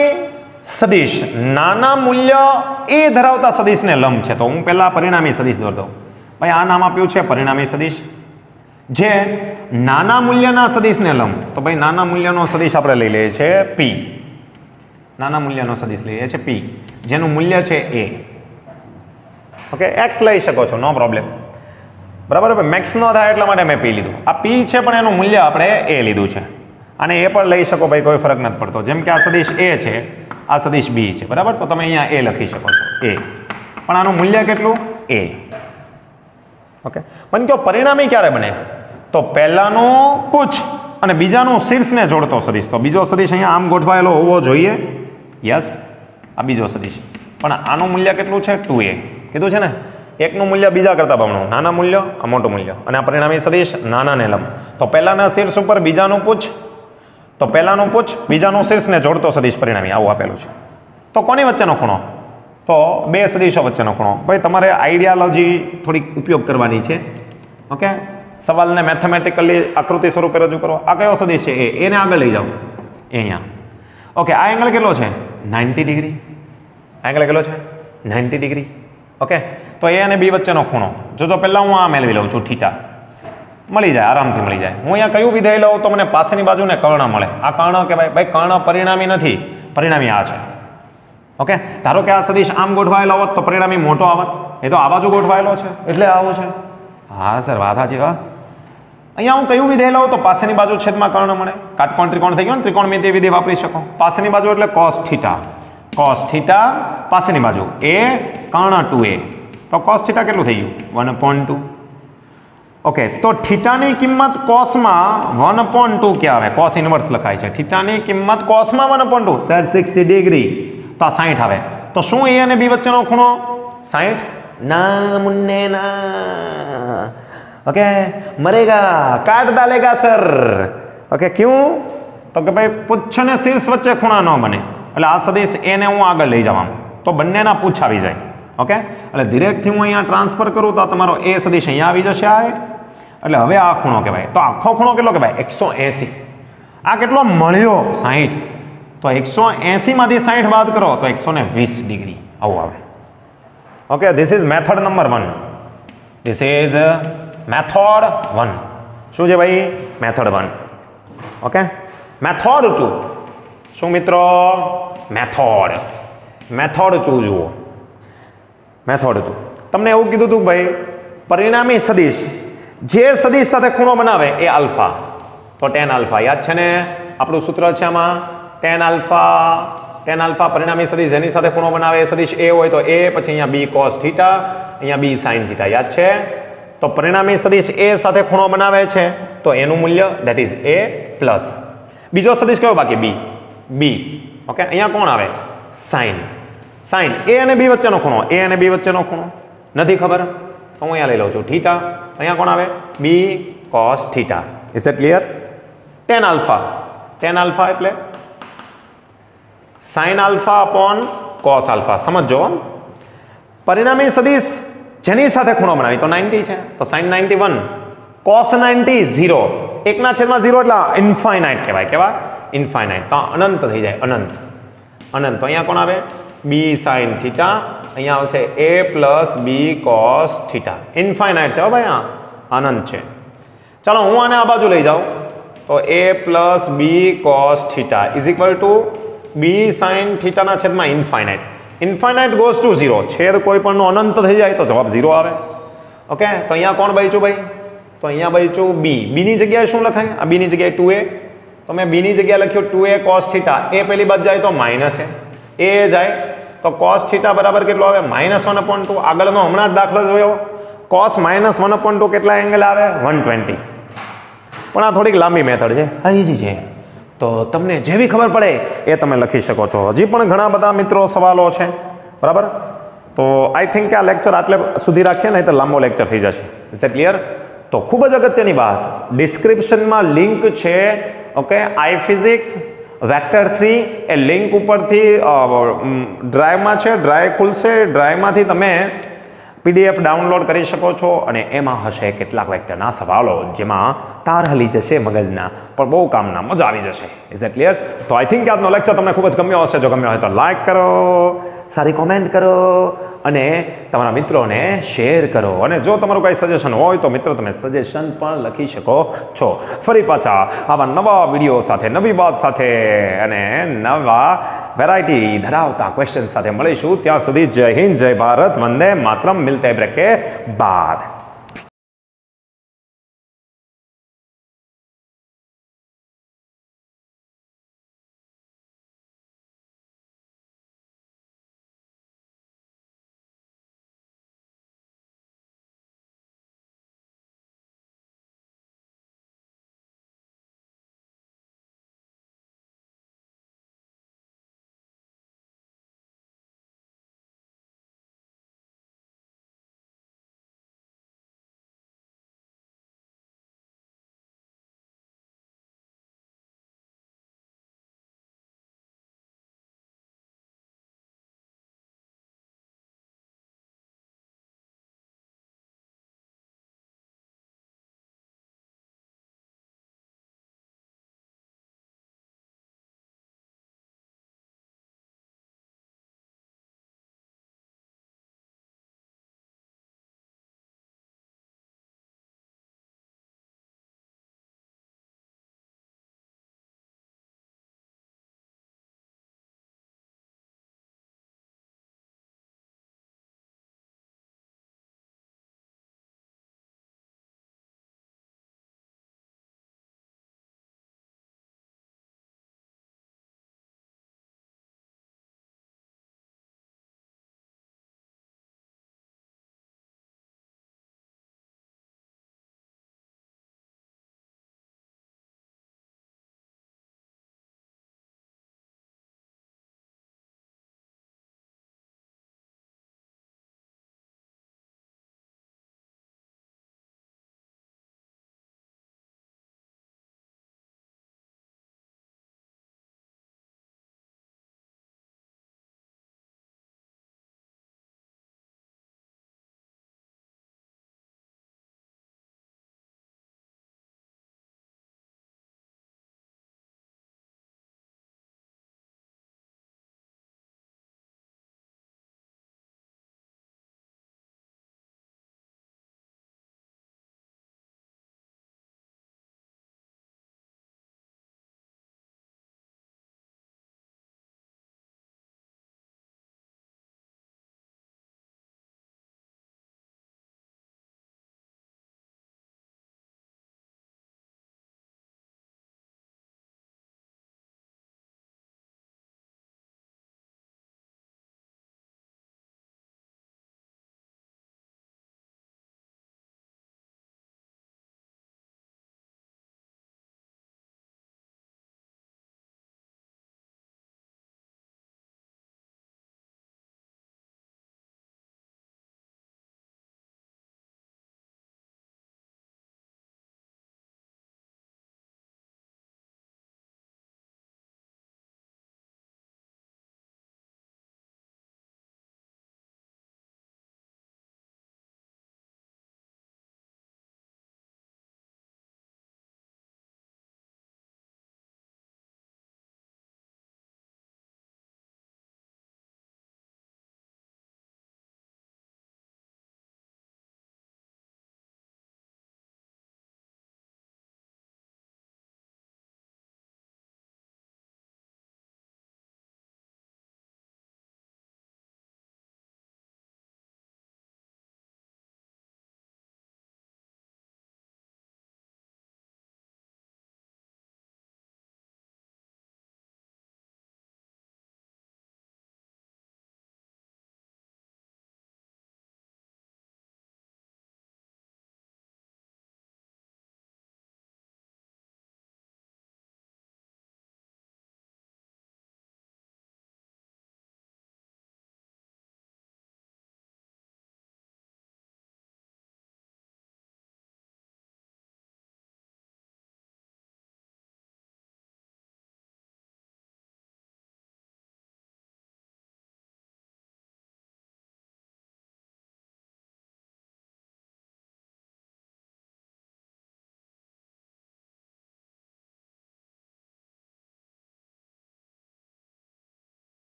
સદીશ નાના મૂલ્ય એ ધરાવતા સદીશને લંબ છે. તો હું પહેલા પરિણામી સદીશ દોર દઉં. ભાઈ આ નામ આપ્યું છે પરિણામી સદીશ, જે નાના મૂલ્યના સદીશને લંબ. તો ભાઈ નાના મૂલ્યનો સદીશ આપણે લઈ લઈએ છીએ પી. નાના મૂલ્યનો સદીશ લઈએ છીએ પી, જેનું મૂલ્ય છે એ. ઓકે, એક્સ લઈ શકો છો, નો પ્રોબ્લેમ. બરાબર, મેક્સ નો થાય એટલા માટે મેં પી લીધું. આ પી છે પણ એનું મૂલ્ય આપણે એ લીધું છે. અને એ પણ લઈ શકો ભાઈ, કોઈ ફરક નથી પડતો. જેમ કે આ સદીશ એ છે, આ સદીશ બી છે. બરાબર, તો તમે અહીંયા એ લખી શકો છો એ, પણ આનું મૂલ્ય કેટલું એ. ઓકે, પણ કયો પરિણામી ક્યારે બને? તો પહેલાનું પૂછ અને બીજાનું શીર્ષને જોડતો સદીશ. તો બીજો સદીશ અહીંયા આમ ગોઠવાયેલો હોવો જોઈએ. યસ, આ બીજો સદીશ. પણ આનું મૂલ્ય કેટલું છે? 2a કીધું છે ને. એકનું મૂલ્ય બીજા કરતાં બમણું, નાના મૂલ્ય આ મોટું મૂલ્ય, અને આ પરિણામી સદીશ નાનાને લંબ. તો પહેલાના શીર્ષ ઉપર બીજાનું પૂછ, તો પહેલાનું પૂછ બીજાનું શીર્ષને જોડતો સદીશ પરિણામી, આવું આપેલું છે. તો કોની વચ્ચેનો ખૂણો? તો બે સદીશો વચ્ચેનો ખૂણો. ભાઈ તમારે આઈડિયાલોજી થોડીક ઉપયોગ કરવાની છે. ઓકે, સવાલને મેથેમેટિકલી આકૃતિ સ્વરૂપે રજૂ કરો. આ કયો સદીશ છે? એને આગળ લઈ જાઓ એ અહીંયા. ઓકે, આ એંગલ કેટલો છે? 90 ડિગ્રી. આ એંગલ કેટલો છે? 90 ડિગ્રી. ઓકે, તો એ અને બી વચ્ચેનો ખૂણો જો પહેલાં હું આ મેળવી લઉં છું થીટા, મળી જાય, આરામથી મળી જાય. હું અહીંયા કયું વિધેય લઉં તો મને પાસેની બાજુને કર્ણ મળે. આ કર્ણ કહેવાય. ભાઈ કર્ણ પરિણામી નથી, પરિણામી આ છે. ઓકે, ધારો કે આ સદીશ આમ ગોઠવાયેલો હોત તો પરિણામી મોટો આવત. એ તો આ બાજુ ગોઠવાયેલો છે એટલે આવું છે. હા સર, વાત સાચી. હા, અહીંયા હું કયું વિધેય લઉં તો પાસેની બાજુ છેદમાં કર્ણ મળે. કાટકોણ ત્રિકોણ થઈ ગયો ને, ત્રિકોણમિતિય વિધેય વાપરી શકો. પાસેની બાજુ એટલે cos થીટા, cos થીટા પાસેની બાજુ એ કર્ણ 2a, તો cos થીટા કેટલું થઈ ગયું? 1/2. ઓકે, તો થીટાની કિંમત કોસમાં 1/2 ક્યાં આવે? કોસ ઇન્વર્સ લખાય છે. થીટાની કિંમત કોસમાં 1/2, સર 60 ડિગ્રી, તો આ 60 આવે. તો શું એ અને બી વચ્ચેનો ખૂણો 60? ના મુન્ને ના. ઓકે, મરેગા, કાટ ડાલેગા સર. ઓકે, ક્યું? તો કે ભાઈ પુચ્છ અને શીર્ષ વચ્ચે ખૂણા ન બને. એટલે આ સદીશ એને હું આગળ લઈ જવા, તો બંનેના પૂછ આવી જાય. ઓકે, એટલે ડિરેક્ટથી હું અહીંયા ટ્રાન્સફર કરું તો આ તમારો એ સદીશ અહીંયા આવી જશે. આ એટલે હવે આ ખૂણો કહેવાય. તો આખો ખૂણો કેટલો કહેવાય? 180. આ કેટલો મળ્યો? 60. તો 180 માંથી 60 બાદ કરો તો 120 ડિગ્રી આવું આવે. Okay, this is method number 1. This is method 1. શું છે ભાઈ? મેથડ 1. Okay, method 2. શું મિત્રો? મેથડ 2 જુઓ. મેથડ 2 તમને એવું કીધું હતું ભાઈ, પરિણામી સદીશ જે સદીશ સાથે ખૂણો બનાવે એ આલ્ફા. તો tan આલ્ફા યાદ છે ને, આપણું સૂત્ર છે આમાં tan આલ્ફા પરિણામી સદીશ જેની સાથે ખૂણો બનાવે એ સદીશ એ હોય તો એ, પછી અહીંયા b cos થીટા, અહીંયા b sin થીટા. યાદ છે? તો પરિણામી સદીશ એ સાથે ખૂણો બનાવે છે તો એનું મૂલ્ય ધેટ ઇઝ a પ્લસ બીજો સદીશ કયો બાકી? b. ઓકે, અહીંયા કોણ આવે? sin. એ અને b વચ્ચેનો ખૂણો, a અને b વચ્ચેનો ખૂણો નથી ખબર તો હું અહીંયા લઈ લઉં છું થીટા. અહીંયા કોણ આવે? b cos theta. Is that clear? tan alpha એટલે sin alpha upon cos alpha. સમજો, પરિણામી સદીશ જેની સાથે ખૂણો બનાવી તો 90 છે, તો sin 91, cos 90 0, 1/0 એટલે ઇન્ફાઇનાઇટ કહેવાય. કેવા? ઇન્ફાઇનાઇટ. તો અનંત થઈ જાય, અનંત. તો અહીંયા કોણ આવે? b sin થીટા, અહીંયા આવશે a plus b cos theta. Infinite છે હો ભાઈ, આ અનંત છે. ચાલો હું આને આ બાજુ લઈ જાઉં તો a plus b cos theta is equal two b sin થીટાના છેદમાં ઇન્ફાઇનાઇટ ગોઝ ટુ 0. છેદ કોઈ પણનો અનંત થઈ જાય તો જવાબ 0 આવે. ઓકે, તો અહીંયા કોણ બચ્યું ભાઈ? તો અહીંયા બચ્યું b. b ની જગ્યાએ શું લખાય? આ b ની જગ્યાએ 2a, તો મેં b ની જગ્યાએ લખ્યું 2a cos થીટા. a પેલી બાદ જાય તો માઇનસ a જાય તો cos થીટા બરાબર કેટલો આવે? -1/2. આગળનો હમણાં જ દાખલો જોયો, cos -1/2 કેટલા એંગલ આવે? 120. પણ આ થોડીક લાંબી મેથડ છે, આ ઈઝી છે. તો તો તમને જેવી ખબર પડે એ તમે લખી શકો છો. હજી પણ ઘણા બધા મિત્રો સવાલો છે, બરાબર. તો આઈ થિંક કે આ લેક્ચર આટલે સુધી રાખીએ ને તો લાંબો લેક્ચર થઈ જશે. Is that clear? તો ખૂબ જ અગત્યની વાત, ડિસ્ક્રિપ્શનમાં લિંક છે, ઓકે, આઈ ફિઝિક્સ વેક્ટર 3 એ લિંક ઉપરથી ડ્રાઈવમાં છે, ડ્રાઈવ ખુલશે, ડ્રાઈવમાંથી તમે PDF ડાઉનલોડ કરી શકો છો અને એમાં હશે કેટલાક વેક્ટરના સવાલો જેમાં તાર હલી જશે મગજના, પણ બહુ કામના, મજા આવી જશે. Is that clear? તો આઈ થિંક આજનો લેક્ચર તમને ખૂબ જ ગમ્યો હશે. જો ગમ્યો હોય તો લાઈક કરો, સારી કોમેન્ટ કરો અને તમારા મિત્રોને શેર કરો. અને જો તમારું કંઈ સજેશન હોય તો મિત્રો તમે સજેશન પણ લખી શકો છો. ફરી પાછા આવા નવા વિડીયો સાથે, નવી વાત સાથે અને નવા વેરાયટી ધરાવતા ક્વેશ્ચન સાથે મળીશું. ત્યાં સુધી જય હિન્દ, જય ભારત, વંદે માતરમ. મિલતે બ્રેક કે બાદ.